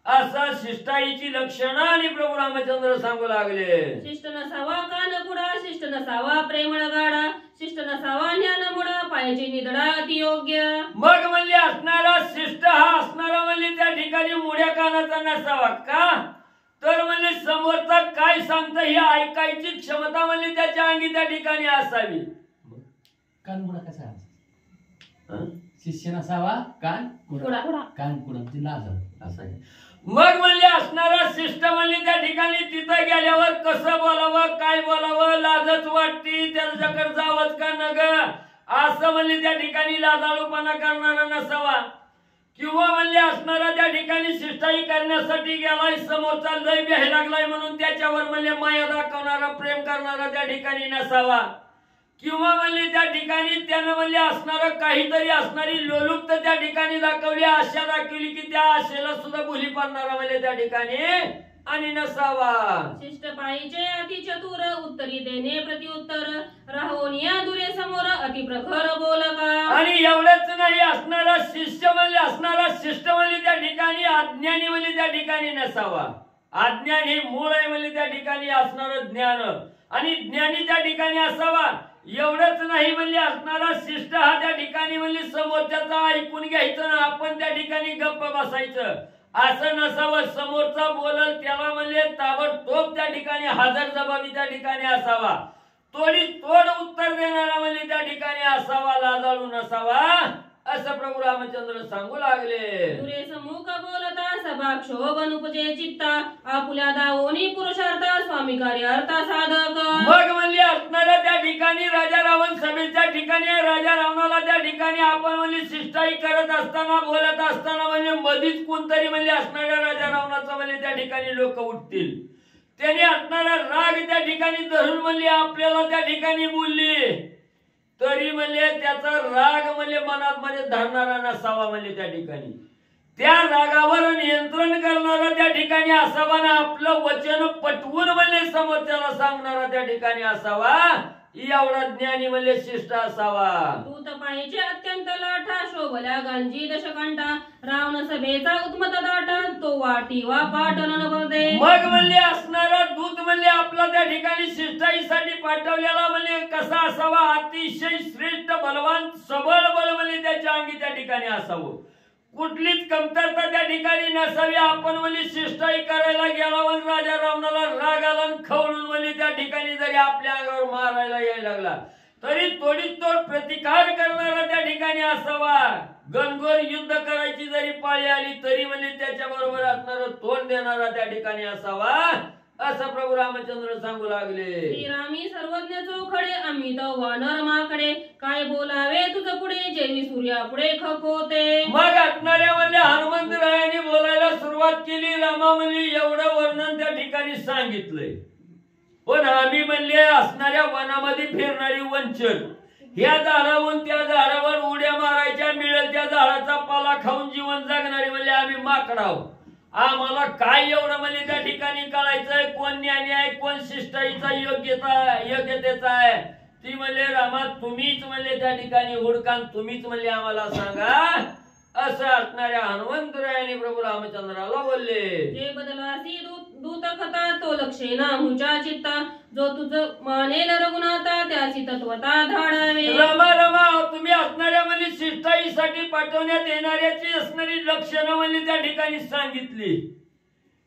असा शिष्टाईची लक्षणं आणि प्रभू रामचंद्र सांगू लागले. शिष्ट नसावा कानकुडा शिष्ट नसावा प्रेमळ गाडा शिष्ट नसावा ज्ञानमुडा पायाची निधडा अति योग्य. मग म्हणजे असणारा शिष्ट हा असणारा म्हणजे त्या ठिकाणी मुड्या कानाचा नसावा. का तर म्हणजे समोरचा काय सांगतं हे ऐकायची क्षमता म्हणजे त्याच्या अंगी त्या ठिकाणी असावी. कानकुडा कसा शिष्य नसावा कान कुडा ती लाज असा. मग म्हणजे असणारा शिष्ट म्हणजे त्या ठिकाणी तिथं गेल्यावर कसं बोलावं काय बोलावं लाजच वाटती त्याच्याकडे जावंच का नग असं म्हणजे त्या ठिकाणी लाजाळूपणा करणारा नसावा, किंवा म्हणजे असणारा त्या ठिकाणी शिष्टाई करण्यासाठी गेलाय समोरचा लय ब्याही लागलाय म्हणून त्याच्यावर म्हणजे माया दाखवणारा प्रेम करणारा त्या ठिकाणी नसावा, किंवा म्हणजे त्या ठिकाणी त्यानं म्हणजे असणारं काहीतरी असणारी लोलुपता त्या ठिकाणी दाखवली, आशा दाखवली की त्या आशेला सुद्धा बोली पाडणारा म्हणजे त्या ठिकाणी आणि नसावा. शिष्ट पाहिजे अति चतुर उत्तरी देणे प्रत्युत्तर राहोनिया दुरे समोर अति प्रखर बोलका. आणि एवढंच नाही असणारा शिष्य म्हणजे असणारा शिष्ट म्हणजे त्या ठिकाणी अज्ञानी म्हणजे त्या ठिकाणी नसावा. अज्ञान हे मूळ आहे म्हणजे त्या ठिकाणी असणारं ज्ञान आणि ज्ञानी त्या ठिकाणी असावा. एवढंच नाही म्हणजे असणारा शिष्ट हा त्या ठिकाणी म्हणजे समोरच्याचा ऐकून घ्यायचं ना आपण त्या ठिकाणी गप्प बसायचं असं नसावं. समोरचा बोलल त्याला म्हणजे ताबडतोब त्या ठिकाणी हजर जबाबी त्या ठिकाणी असावा. तोडी तोड उत्तर देणारा म्हणजे त्या ठिकाणी असावा, लाजाळू नसावा असं प्रभू रामचंद्र सांगू लागले. दुरे समुख बोलता सभा क्षोभन उपजे चित्ता आपुल्या दावोनी पुरुषार्था स्वामी कार्यार्था साधक. मग म्हणजे असणाऱ्या त्या ठिकाणी राजा रावण सभेच्या ठिकाणी राजा रावणाला त्या ठिकाणी आपण म्हणजे शिष्टाई करत असताना बोलत असताना म्हणजे मधीच कोणतरी म्हणजे असणाऱ्या राजा रावणाचा म्हणजे त्या ठिकाणी लोक उठतील. त्याने असणारा राग त्या ठिकाणी धरून म्हणजे आपल्याला त्या ठिकाणी बोलली तरी म्हणले त्याचा राग म्हणले मनात म्हणजे धरणारा नसावा म्हणले त्या ठिकाणी. त्या रागावर नियंत्रण करणारा त्या ठिकाणी असावा ना आपलं वचन पटवून म्हणले समोरच्याला सांगणारा त्या ठिकाणी असावा. एवढा ज्ञानी म्हणले शिष्ट असावा. दूत पाहिजे अत्यंत लाठा शोभल्या गांजी दशकंठा रावण सभेचा उत्मत दाटा तो वाटी वा पाटण नभते. मग म्हणले असणारा दूत म्हणले आपला त्या ठिकाणी शिष्टाईसाठी पाठवलेला म्हणले कसा असावा. अतिशय श्रेष्ठ बलवान सबळ बळ म्हणले त्याच्या अंगी त्या ठिकाणी असावं. कुठलीच कमतरता त्या ठिकाणी नसावी. आपण म्हणले शिष्टाई करायला गेला व राजा रावणाला राग आला आणि खवळून म्हणले त्या ठिकाणी जरी आपल्या अंगावर मारायला यायला लागला तरी तोडीत तोड प्रतिकार करणारा त्या ठिकाणी असावा. गणगोर युद्ध करायची जरी पाळी आली तरी म्हणले त्याच्या बरोबर असणारं तोंड देणारा त्या ठिकाणी असावा. असं प्रभू रामचंद्र सांगू लागले. श्रीरामी सर्वज्ञ चोखडे अमित वानर माकडे काय बोलावे तुझं पुढे जेवी सूर्या पुढे खकोते. मग असणाऱ्या म्हणले हनुमंतरायांनी बोलायला सुरुवात केली. रामा म्हणले एवढं वर्णन त्या ठिकाणी सांगितलंय पण आम्ही म्हणले असणाऱ्या वनामध्ये फिरणारी वंचन ह्या झाडावरून त्या झाडावर उड्या मारायच्या मिळेल त्या झाडाचा पाला खाऊन जीवन जगणारी म्हणले आम्ही माकडाव. आम्हाला काय एवढं म्हणजे त्या ठिकाणी कळायचंय कोण ज्ञानी आहे कोण शिष्टाईचा योग्यतेचा आहे. ती म्हणले रामा तुम्हीच म्हणले त्या ठिकाणी हुडकान तुम्हीच म्हणले आम्हाला सांगा. असं असणाऱ्या हनुमंतरायाने प्रभू रामचंद्राला बोलले. जे बदलासी दूत कथा तो लक्षेना मुचा चित्ता जो तुझं मानेल रघुनाथा त्याची तत्वता धाडावे. रमा रमा तुम्ही असणाऱ्या म्हणजे शिष्टाईसाठी पाठवण्यात येणाऱ्याची असणारी लक्षणं म्हणजे त्या ठिकाणी सांगितली.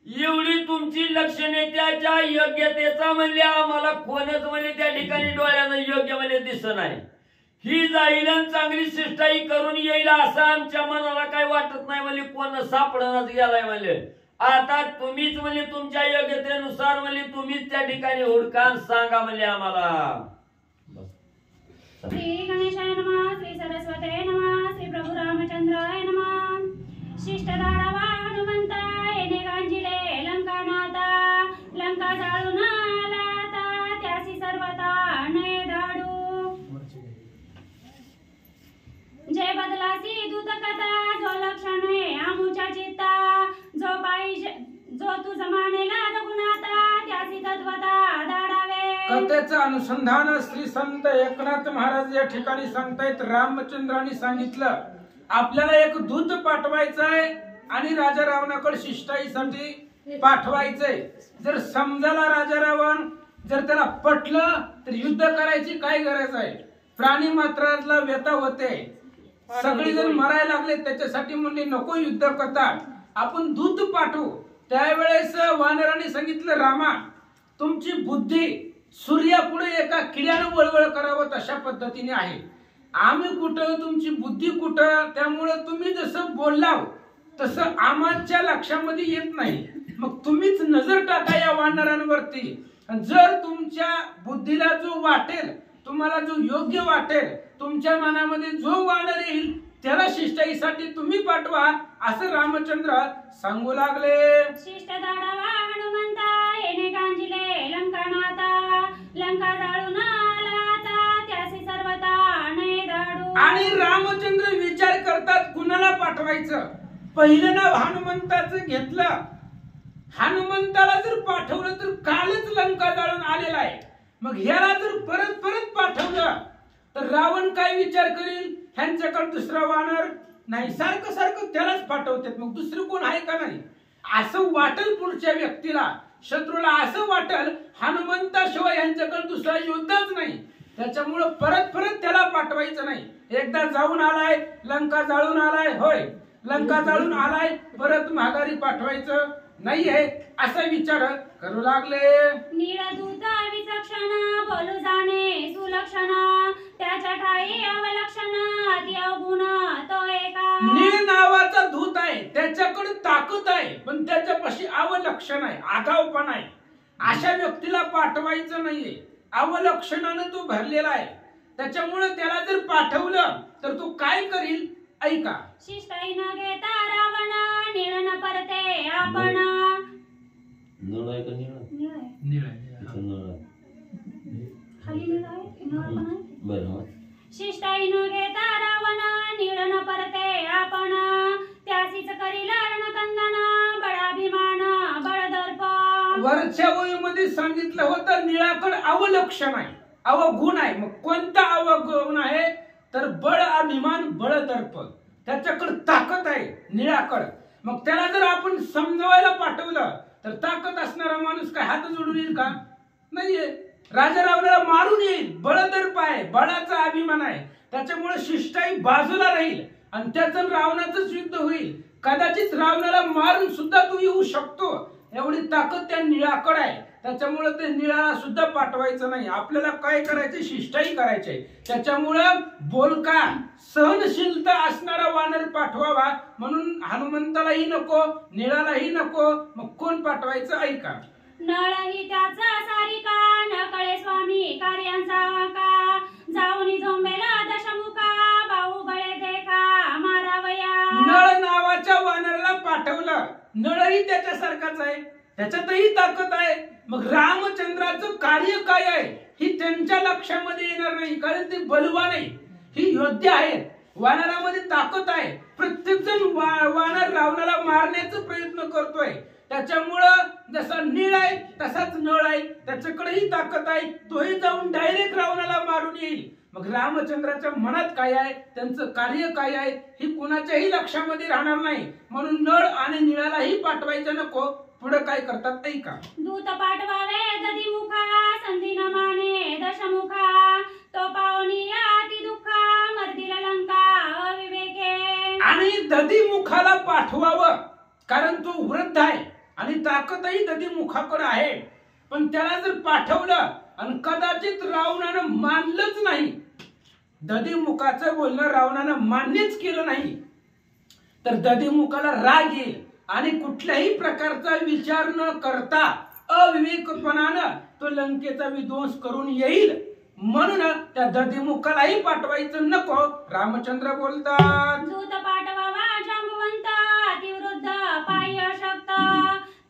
एवढी तुमची लक्षणे त्याच्या योग्यतेचा म्हणले आम्हाला कोणच म्हणजे त्या ठिकाणी डोळ्यानं योग्य म्हणजे दिसत नाही. ही जाईल चांगली शिष्टाई करून येईल असं आमच्या मनाला काय वाटत नाही म्हणजे कोण सापडणाच गेलाय म्हणले. आता तुम्हीच म्हणजे तुमच्या योग्यतेनुसार म्हणजे तुम्हीच त्या ठिकाणी हुडकान सांगा म्हणले आम्हाला. श्री गणेशाय नमः श्री सरस्वते नमः श्री प्रभू रामचंद्राय नमः. शिष्ट धाडावा हनुमंता येणे गांजिले लंकानाथा लंका जाळून आला आता त्यासी सर्वता नये धाडू. जय बदलासी दूत कथा जो लक्षणे आमुच्या चित्ता जो पाहिजे जो तू जमानेला रघुनाथा त्यासी तत्वता धाडावे. कथेचं अनुसंधान श्री संत एकनाथ महाराज या ठिकाणी सांगतायत. रामचंद्रांनी सांगितलं आपल्याला एक दूत पाठवायचं आहे आणि राजा रावणाकडे शिष्टाईसाठी पाठवायचंय. जर समजाला राजा रावण जर त्याला पटलं तर युद्ध करायची काय गरज आहे. प्राणी मात्राला व्यथा होते सगळी जण मरायला लागले त्याच्यासाठी म्हणले नको युद्ध करता आपण दूत पाठवू. त्यावेळेस वानराने सांगितलं रामा तुमची बुद्धी सूर्यापुढे एका किड्यानं वळवळ करावं तशा पद्धतीने आहे. आम्ही कुठं तुमची बुद्धी कुठं. त्यामुळे तुम्ही जसं बोललाव तसं आमच्या लक्षामध्ये येत नाही. मग तुम्हीच नजर टाका या वानरांवरती. जर तुमच्या बुद्धीला जो वाटेल तुम्हाला जो योग्य वाटेल तुमच्या मनामध्ये जो वानर येईल त्याला शिष्टाईसाठी तुम्ही पाठवा असं रामचंद्र सांगू लागले. शिष्ट धाडावा हनुमंता येणे गांजिले लंकानाथा लंका जाळून आला आता त्यासी सर्वता नये धाडू. आणि रामचंद्र विचार करतात कुणाला पाठवायचं. पहिलं नाव हनुमंताचं घेतलं. हनुमंताला जर पाठवलं तर कालच लंका जाळून आलेला आहे. मग ह्याला जर परत परत पाठवलं तर रावण काय विचार करील ह्यांच्याकडे दुसरा वानर नाही. सारखं सारखं त्यालाच पाठवतात मग दुसरं कोण आहे का नाही असं वाटेल पुढच्या व्यक्तीला. शत्रूला असं वाटेल हनुमंताशिवाय ह्यांच्याकडे दुसरा योद्धाच नाही. त्याच्यामुळं परत परत त्याला पाठवायचं नाही. एकदा जाऊन आलाय लंका जाळून आलाय होय लंका जाळून आलाय परत माघारी पाठवायचं नाहीये असा विचार करू लागले. नीळदूत विचक्षण बोलू जाणे सुलक्षण त्याच्या ठाई अवलक्षण अति अवगुण तो एका. नीळ नावाचा दूत आहे त्याच्याकडे ताकद आहे पण त्याच्यापाशी अवलक्षण आहे आगाऊपणा आहे. अशा व्यक्तीला पाठवायचं नाहीये. अवलक्षणानं तो भरलेला आहे. त्याच्यामुळे त्याला जर पाठवलं तर तो काय करील ऐका. शिष्टाई न घेता रावण नीळ न परते आपण. नळ आहे का निळ? नीळ आहे. नीळ आहे. नळ खाली नीळ आहे नळ पण आहे. बरं शिष्टाई न घेता रावण नीळ न परते आपण त्यासीच करील रणकंदन बळाभिमान बळदर्प. वरच्या ओळीमध्ये सांगितलं होतं निळाकड अवलक्षण आहे, अवगुण आहे. मग कोणता अवगुण आहे तर बळ अभिमान बळदर्प. त्याच्याकडे ताकद आहे निळाकड. मग त्याला जर आपण समजवायला पाठवलं तर ताकद असणारा माणूस काय हात जोडून येईल का? नाहीये. राजा रावणाला मारून येईल. बळदर्प आहे, बळाचा अभिमान आहे. त्याच्यामुळे शिष्टाई बाजूला राहील आणि त्याचं रावणाचं युद्ध होईल. कदाचित रावणाला मारून सुद्धा तू येऊ शकतो, एवढी ताकद त्या निळाकड आहे. त्याच्यामुळे ते निळाला सुद्धा पाठवायचं नाही. आपल्याला काय करायचे? शिष्टाई करायचे. त्याच्यामुळं बोलका सहनशीलता असणारा वानर पाठवावा. म्हणून हनुमंतालाही नको, निळालाही नको. मग कोण पाठवायचं? ऐका. नळही त्याचा सारिका न कळे स्वामी कार्यांचा का जाऊनी झोंबेला दशमुखा बाहुबळे देखा मारावया. नळ नावाच्या वानराला पाठवलं. नळही त्याच्यासारखाच आहे, त्याच्यातही ताकद आहे. मग रामचंद्राचं कार्य काय आहे ही त्यांच्या लक्षामध्ये येणार नाही, कारण ते बलवान आहे, ही योद्धे आहेत. वानरामध्ये ताकद आहे. प्रत्येक जण वानर रावणाला मारण्याचा प्रयत्न करतोय. त्याच्यामुळं जसा नीळ आहे तसाच नळ आहे, त्याच्याकडेही ताकद आहे. तोही जाऊन डायरेक्ट रावणाला मारून येईल. मग रामचंद्राच्या मनात काय आहे, त्यांचं कार्य काय आहे ही कुणाच्याही लक्षामध्ये राहणार नाही. म्हणून नळ आणि निळालाही पाठवायचं नको. पुढे काय करतात ऐका. दूत पाठवावे दधिमुखा संधी न माने दशमुखा तो पावनी अति दुःखा मर्दिल लंका अविवेके. आणि दधिमुखाला पाठवावं, कारण तो वृद्ध आहे आणि ताकदही दधिमुखाकडे आहे. पण त्याला जर पाठवलं आणि कदाचित रावणानं मानलंच नाही, दधिमुखाचं बोलणं रावणानं मान्यच केलं नाही, तर दधिमुखाला राग येईल आणि कुठल्याही प्रकारचा विचार न करता अविवेकपणानं तो लंकेचा विध्वंस करून येईल. म्हणून त्या दधिमुखालाही पाठवायचं नको. रामचंद्र बोलतात. दूत पाठवावा जांबुवंत अतिवृद्ध पायी अशक्त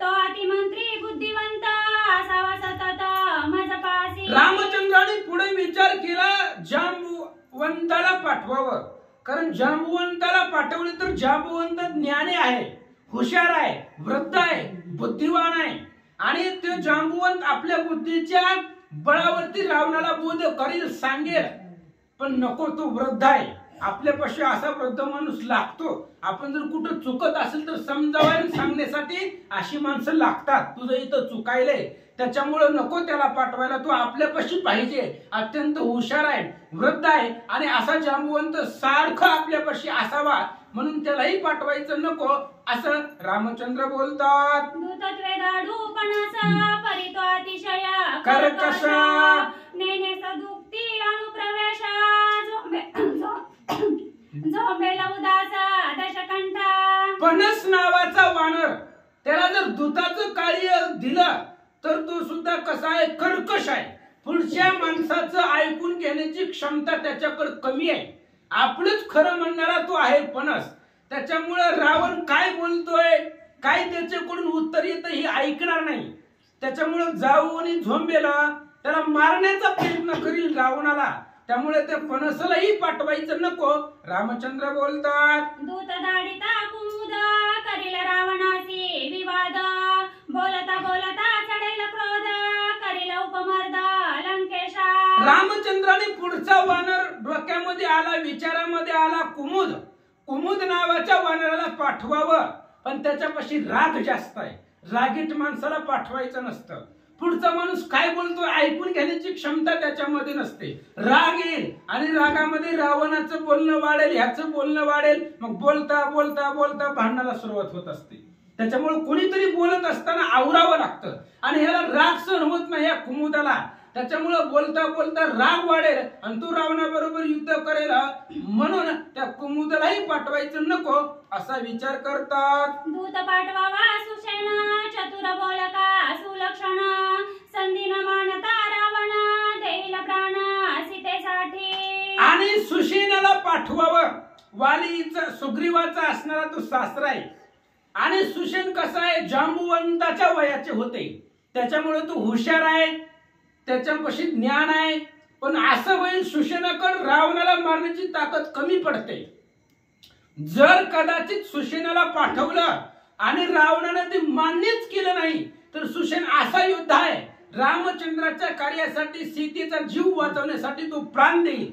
तो अतिमंत्री बुद्धिवंत असावा सतत मजपासी. रामचंद्राने पुढे विचार केला, जांबुवंताला पाठवावं. कारण जांबुवंताला पाठवले तर जांबुवंत ज्ञानी आहे, हुशार आहे, वृद्ध आहे, बुद्धिवान आहे. आणि ते जांबुवंत आपल्या बुद्धीच्या बळावरती रावणाला बोध करील, सांगेल. पण नको, तो वृद्ध आहे. आपल्यापाशी असा वृद्ध माणूस लागतो. आपण जर कुठं चुकत असेल तर समजावून सांगण्यासाठी अशी माणसं लागतात. तुझं इथं चुकायलंय, त्याच्यामुळे नको त्याला पाठवायला. तो आपल्यापाशी पाहिजे. अत्यंत हुशार आहे, वृद्ध आहे आणि असा जांबुवंत सारखं आपल्यापाशी असावा. म्हणून त्यालाही पाठवायचं नको असं रामचंद्र बोलतात. दूतत्वे दाढूपणाचा परितो अतिशय कर्कश नेने सदुक्ती अनुप्रवेश झोंबेला उदास दशकंठा. पणस नावाचा वानर, त्याला जर दूताचं कार्य दिलं तर तो सुद्धा कसा आहे? कर्कश आहे. पुढच्या माणसाचं ऐकून घेण्याची क्षमता त्याच्याकडे कमी आहे. आपलंच खरं म्हणणारा तो आहे पणस. त्याच्यामुळे रावण काय बोलतोय, काय त्याच्याकडून उत्तर येतं हे ऐकणार नाही. त्याच्यामुळे जाऊन झोंबेला त्याला मारण्याचा प्रयत्न करील रावणाला. त्यामुळे त्या पणसालाही पाठवायचं नको. रामचंद्र बोलतात. दूत दाढिता कुमुद करील रावणासी विवाद बोलता बोलता चढेल क्रोध करील उपमर्द लंकेशा. रामचंद्राने पुढचा वानर डोक्यामध्ये आला, विचारामध्ये आला, कुमुद. कुमुद नावाच्या वानराला पाठवावं, पण त्याच्यापाशी राग जास्त आहे. रागीट माणसाला पाठवायचं नसतं. पुढचा माणूस काय बोलतोय ऐकून घेण्याची क्षमता त्याच्यामध्ये नसते. राग येईल आणि रागामध्ये रावणाचं बोलणं वाढेल, ह्याचं बोलणं वाढेल. मग बोलता बोलता बोलता भांडणाला सुरुवात होत असते. त्याच्यामुळे कोणीतरी बोलत असताना आवरावं लागतं आणि ह्याला राग सहन होत नाही या कुमुदाला. त्याच्यामुळे बोलता बोलता राग वाढेल आणि तो रावणाबरोबर युद्ध करेल. म्हणून त्या कुमुदालाही पाठवायचं नको असा विचार करतात. दूत पाठवावा सुषेण चतुर बोलका सुलक्षण संधी न मानता रावण देईल प्राण सीतेसाठी. आणि सुषेणाला पाठवावं. वालीचा सुग्रीवाचा असणारा तो सासरा आहे. आणि सुषेण कसा आहे? जांबुवंताच्या वयाचे होते. त्याच्यामुळे तो हुशार आहे, त्याच्यापाशी ज्ञान आहे, पण असं होईल सुसेनाकडे रावणाला मारण्याची ताकद कमी पडते. जर कदाचित सुसेनाला पाठवलं आणि रावणानं ते मान्यच केलं नाही तर सुसेन असा योद्धा आहे, रामचंद्राच्या कार्यासाठी सीतेचा जीव वाचवण्यासाठी तो प्राण देईल,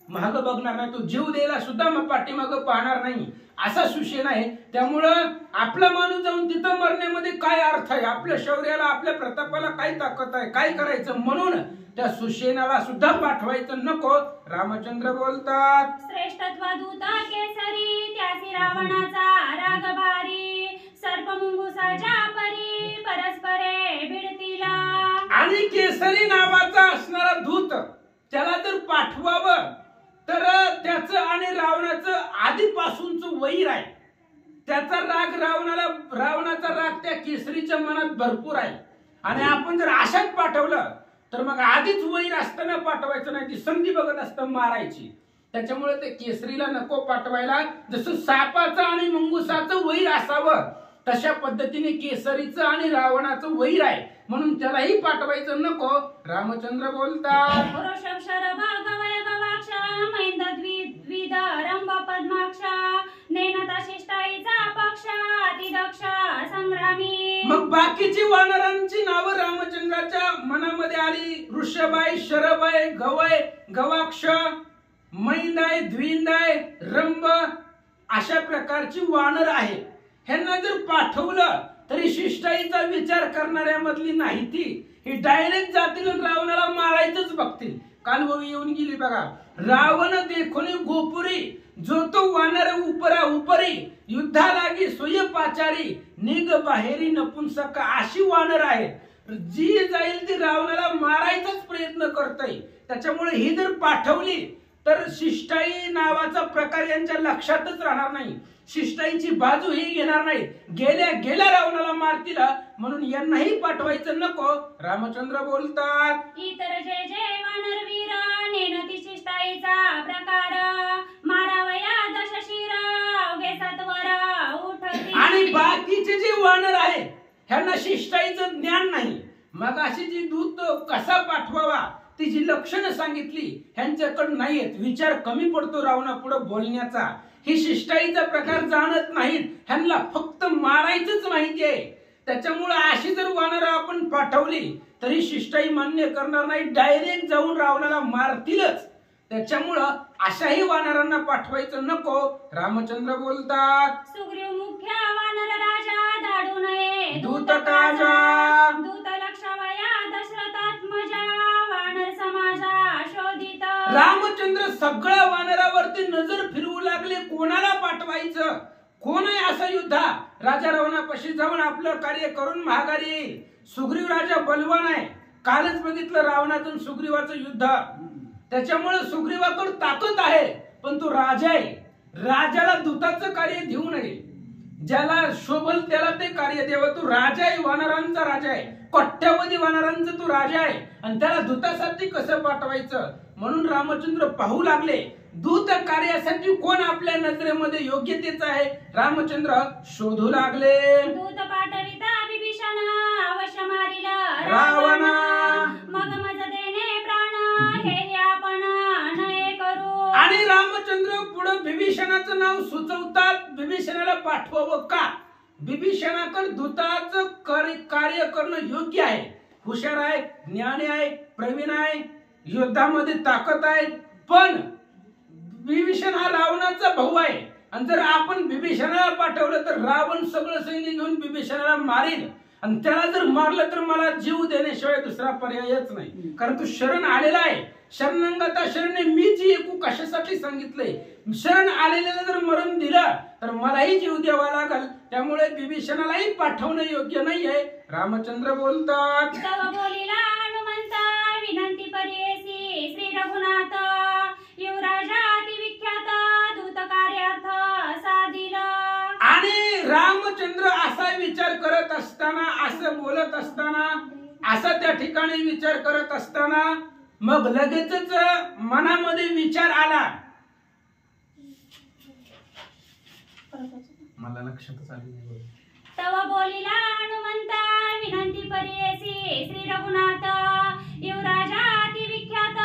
मागं बघणार नाही, तो जीव द्यायला सुद्धा मग पाठीमागं पाहणार नाही, असा सुसेन आहे. त्यामुळं आपला माणूस जाऊन तिथं मरण्यामध्ये काय अर्थ आहे, आपल्या शौर्याला आपल्या प्रतापाला काय ताकद आहे, काय करायचं, म्हणून त्या सुसेनाला सुद्धा पाठवायचं नको. रामचंद्र बोलतात, श्रेष्ठत्व दूता केसरी त्यासी रावणाचा राग भारी, सर्प मुंगुसाच्या परी परस्परे भिडतीला. आणि केसरी नावाचा असणारा दूत त्याला जर पाठवावं तर त्याचं आणि रावणाचं आधीपासूनच वैर आहे, त्याचा राग रावणाचा राग त्या केसरीच्या मनात भरपूर आहे. आणि आपण जर अशात पाठवलं तर मग आधीच वैर असताना पाठवायचं नाही, ती संधी बघत असताना मारायची. त्याच्यामुळे ते केसरीला नको पाठवायला. जसं सापाचं आणि मुंगुसाचं वैर असावं तशा पद्धतीने केसरीचं आणि रावणाचं वैर आहे, म्हणून त्यालाही पाठवायचं नको. रामचंद्र बोलतात, मग बाकीची वानरांची नावं रामचंद्राच्या मनामध्ये आली. ऋषभ आहे, शरभ आहे, गव आहे, गवाक्ष, मैंद आहे, द्विंद आहे, रंभ, अशा प्रकारची वानर आहे. ह्यांना जर पाठवलं तरी शिष्टाईचा विचार करणाऱ्या मधली नाही ती, ही डायरेक्ट जातील रावणाला मारायचंच बघतील. कालववी येऊन गेली बघा, रावण देखोनी गोपुरी जो तो वानर उपरा उपरी, युद्धा लागी सोय पाचारी, निग बाहेरी नपुंसक, अशी वानर आहे. जी जाईल ती रावणाला मारायचाच प्रयत्न करतय. त्याच्यामुळे ही जर पाठवली तर शिष्टाई नावाचा प्रकार यांच्या लक्षातच राहणार नाही, शिष्टाईची बाजू ही घेणार नाही, गेल्या गेल्या रावणाला मारतील, म्हणून यांनाही पाठवायचं नको. रामचंद्र बोलतात, इतर जे जे वानर वीर नेनती शिष्टाईचा प्रकार, मारावया दशशिर अवघे सत्वर उठती. आणि बाकीचे जे वानर आहे ह्यांना शिष्टाईचं ज्ञान नाही. मग अशी जी दूत कसा पाठवावा तिची लक्षणं सांगितली, ह्यांच्याकडे नाहीयेत, विचार कमी पडतो रावणापुढे बोलण्याचा. ही शिष्टाईचा प्रकार जाणत नाहीत, ह्यांना फक्त मारायचंच माहिती आहे. त्याच्यामुळे अशी जर वानर आपण पाठवली तरी शिष्टाई मान्य करणार नाही, डायरेक्ट जाऊन रावणाला मारतीलच. त्याच्यामुळं अशाही वानरांना पाठवायचं नको. रामचंद्र बोलतात, सुग्रीव मुख्य वानर राजा दाडू नये दूत काजा, दूत लक्षावया दशरथात्मजा, वानर समाजा शोधित. रामचंद्र सगळ्या वानरावरती नजर फिरवू लागले, कोणाला पाठवायचं, कोण आहे असा युद्धा राजा रावणापाशी जाऊन आपलं कार्य करून महागारी येईल. सुग्रीव राजा बलवान आहे, कालच बघितलं रावणातून सुग्रीवाचं युद्ध. त्याच्यामुळे सुग्रीवाकडे ताकद आहे, पण तो राजा आहे, राजाला दूताचं कार्य देऊ नये, ज्याला शोभल त्याला ते कार्य द्यावं. तो राजा आहे, वानरांचा राजा आहे, कोट्यावधी वानरांचा तो राजा आहे, आणि त्याला दूतासाठी कसं पाठवायचं, म्हणून रामचंद्र पाहू लागले दूत कार्यासाठी कोण आपल्या नजरेमध्ये योग्यतेचा आहे. रामचंद्र शोधू लागले. दूत पाठविता विभीषण अवश्य मारिल रावणा, मग मज देणे प्राण हे आपण नये करू. आणि रामचंद्र पुढे बिभीषणाचं नाव सुचवतात. बिभीषणाला पाठवावं का? बिभीषणाकडे दूताचं कार्य करणं योग्य आहे, हुशार आहे, ज्ञानी आहे, प्रवीण आहे, युद्धामध्ये ताकद आहे. पण बिभीषण हा रावणाचा भाऊ आहे, आणि जर आपण बिभीषणाला पाठवलं तर रावण सगळं सैन्य घेऊन बिभीषणाला मारेल, आणि त्याला जर मारलं तर मला जीव देण्याशिवाय दुसरा पर्यायच नाही. कारण तू शरण आलेला आहे, शरणागता शरणे मीच ऐकू कशासाठी सांगितलंय. शरण आलेल्याला जर मरण दिलं तर मलाही जीव द्यावा लागल. त्यामुळे बिभीषणालाही पाठवणं योग्य नाहीये. रामचंद्र बोलतात, तव बोलिला हनुमंता विनंती परियेसी श्री रघुनाथ, युवराजा अति विख्यात दूत कार्यार्थ साधिल. आणि रामचंद्र असा विचार करत असताना, असं बोलत असताना, असा त्या ठिकाणी विचार करत असताना मग लगेचच मनामध्ये विचार आला, मला लक्षातच आली नाही. तव बोलिला हनुमंता विनंती परियेसी श्री रघुनाथ, युवराजा अति विख्यात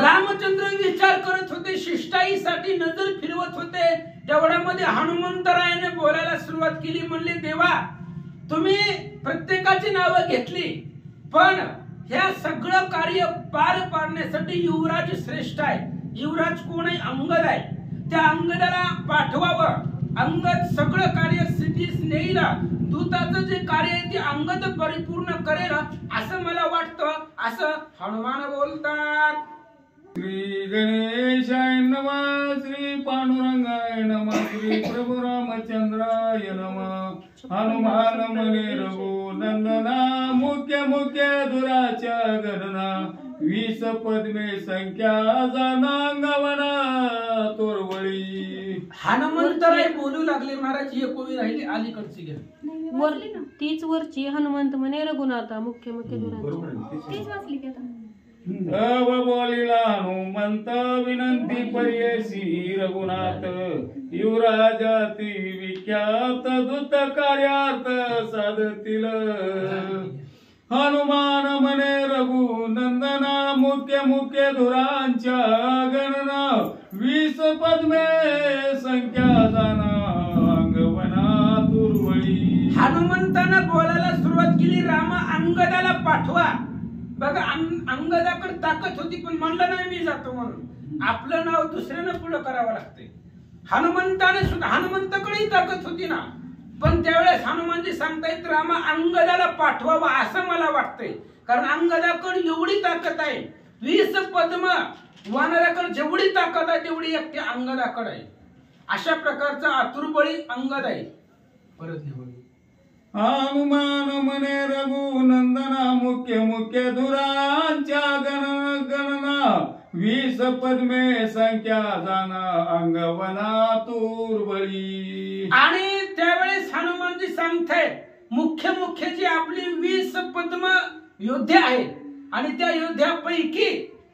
रामचंद्र विचार करत होते, शिष्टाईसाठी नजर फिरवत होते. तेवढ्यामध्ये हनुमंतरायाने बोलायला सुरुवात केली. म्हणले, देवा तुम्ही प्रत्येकाची नावं घेतली, पण ह्या सगळं कार्य पार पाडण्यासाठी युवराज श्रेष्ठ आहे. युवराज कोण आहे? अंगद आहे. त्या अंगदाला पाठवावं. अंगद सगळं कार्य सिद्धीस नेईल. दूताचं जे कार्य आहे ते अंगद परिपूर्ण करेल असं मला वाटतं, असं हनुमान बोलतात. श्री गणेशाय नमः, श्री पांडुरंगाय नमः, श्री प्रभु रामचंद्राय नमः. हनुमान मने रघुनंदना, मुख्य मुख्य दुराच्या गणना. 20 पद्मे संख्या जानांगवना तोरवळी. हनुमंतराय बोलू लागले. महाराज ही कोवी राहिली अलीकडची घ्या. तीच वरची हनुमंत म्हणे रघुनाथा मुख्य मुख्य तीच वाचली की आता. तव बोलिला हनुमंत, विनंती पर्यसी रघुनाथ. युवराजाती विख्यात, दूत कार्यार्थ साधतील. हनुमान म्हणे रघुनंदना, मुख्य मुख्य धुरांच्या गणना. 20 पद्मे संख्या जाना अंगवना तुरवळी. हनुमंतानं बोलायला सुरुवात केली. रामा अंगदाला पाठवा. बघा अंगदाकडे ताकद होती, पण म्हणलं नाही मी जातो म्हणून. आपलं नाव दुसऱ्यानं पुढं करावं लागते. हनुमंताने सुद्धा, हनुमंताकडेही ताकद होती ना, पण त्यावेळेस हनुमानजी सांगतायत रामा अंगदाला पाठवावं असं मला वाटतंय. कारण अंगदाकडे एवढी ताकद आहे. 20 पद्म वानराकडे जेवढी ताकद आहे तेवढी एकटी अंगदाकडे आहे. अशा प्रकारचा आतुरबळी अंगद आहे. परत निवड. हनुमान म्हणे रघुनंदना, मुख्य मुख्य धुरांच्या गणना. 20 पद्मे संख्या जाना अंगवना तुरवळी. आणि त्यावेळेस हनुमानजी सांगतायत मुख्य मुख्य जी आपली 20 पद्म योद्धे आहेत, आणि त्या योद्ध्यापैकी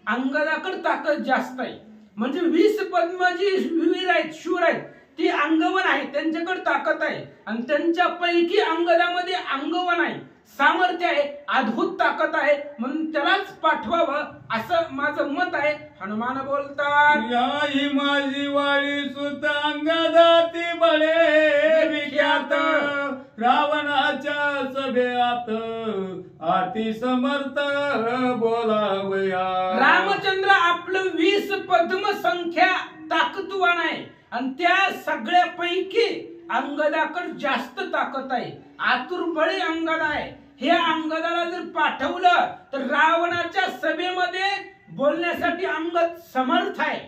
अंगदाकडे ताकद जास्त आहे. म्हणजे 20 पद्म जी वीर आहेत, शूर आहेत, ती अंगवन आहे, त्यांच्याकडे ताकद आहे. आणि त्यांच्यापैकी अंगदामध्ये अंगवन आहे, सामर्थ्य आहे, अद्भुत ताकद आहे, म्हणून त्यालाच पाठवावं असं माझं मत आहे. हनुमान बोलतात. याही माझी वाळी सुत अंगदाती बळे विख्यात. रावणाच्या सभेत अति समर्थ बोलावया. रामचंद्र आपलं 20 पद्म संख्या ताकदवान आहे, आणि त्या सगळ्यापैकी अंगदाकडे जास्त ताकद आहे. आतुरबळी अंगद आहे. हे अंगदाला जर पाठवलं तर रावणाच्या सभेमध्ये बोलण्यासाठी अंगद समर्थ आहे.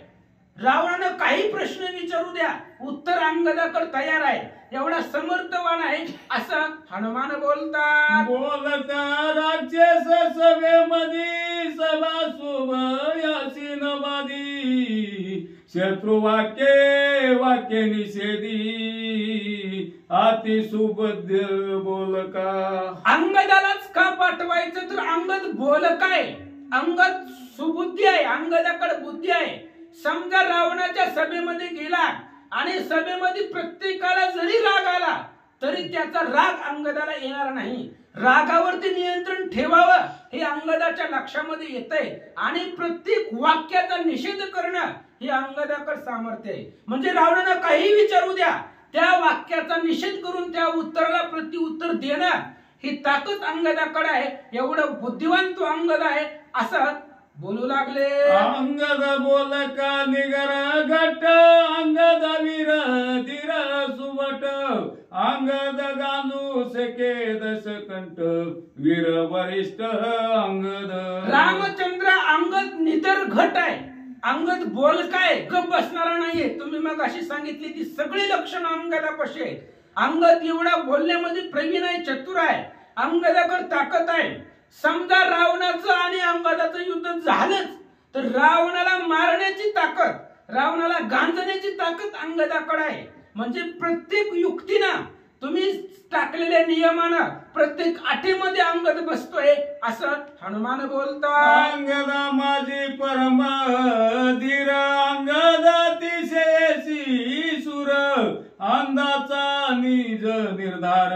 रावणानं काही प्रश्न विचारू द्या, उत्तर अंगदाकडे तयार आहे. एवढा समर्थवान आहे असं हनुमान बोलतात. बोलता राक्षस सभेमध्ये सभा सुभयासी नवादी. शत्रु वाक्य निषेधी अति सुबद्ध बोलका. अंगदालाच का पाठवायचं तर अंगद बोलक आहे, अंगद सुबुद्धी आहे, अंगदाकडे बुद्धी आहे. समजा रावणाच्या सभेमध्ये गेला आणि सभेमध्ये प्रत्येकाला जरी राग आला तरी त्याचा राग अंगदाला येणार नाही. रागावरती नियंत्रण ठेवावं हे अंगदाच्या लक्षामध्ये येतंय, आणि प्रत्येक वाक्याचा निषेध करणं हे अंगदाकडे सामर्थ्य आहे. म्हणजे रावणानं काही विचारू द्या, त्या वाक्याचा निषेध करून त्या उत्तराला प्रत्युत्तर देणं ही ताकद अंगदाकडे आहे. एवढं बुद्धिवान तो अंगद आहे असं बोलू लागले. अंगद बोलका निगर घट, अंगद वीर धीर सुबट. अंगद गांधू सके दशकंठ, वीर वरिष्ठ अंगद. रामचंद्र अंगद निदर घट आहे, अंगद बोलकाय, गप बसणारा नाहीये. तुम्ही मग अशी सांगितली ती सगळी लक्षणं अंगदापाशी आहेत. अंगद एवढा बोलण्यामध्ये प्रवीण आहे, चतुर आहे, अंगदाकडे ताकद आहे. समजा रावणाचं आणि अंगदाचं युद्ध झालंच तर रावणाला मारण्याची ताकद, रावणाला गांजण्याची ताकद अंगदाकडे आहे. म्हणजे प्रत्येक युक्तीनं, तुम्ही टाकलेल्या नियमानं प्रत्येक अटीमध्ये अंगद बसतोय असं हनुमान बोलतात. अंगदा माझी परम धीर, अंगदातिशयसी सुर. अंदाचा निज निर्धार,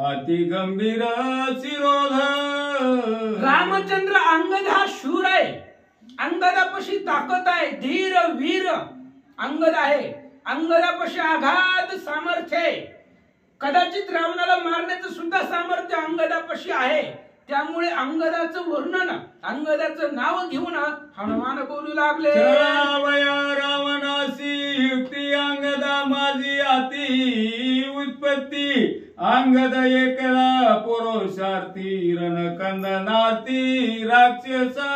अति गंभीर शिरोध. रामचंद्र अंगद हा शूर आहे, अंगदापाशी ताकद आहे, धीर वीर अंगद आहे. अंगदापाशी आघात सामर्थ्य आहे. कदाचित रावणाला मारण्याचं सुद्धा सामर्थ्य अंगदापाशी आहे. त्यामुळे अंगदाचं वर्णन, अंगदाचं नाव घेऊन हनुमान बोलू लागले. चलावया रावणासी युक्ती अंगदा माझी अति उत्पत्ती. अंगद एकला पुरुषार्थी रणकंदनाती राक्षसा.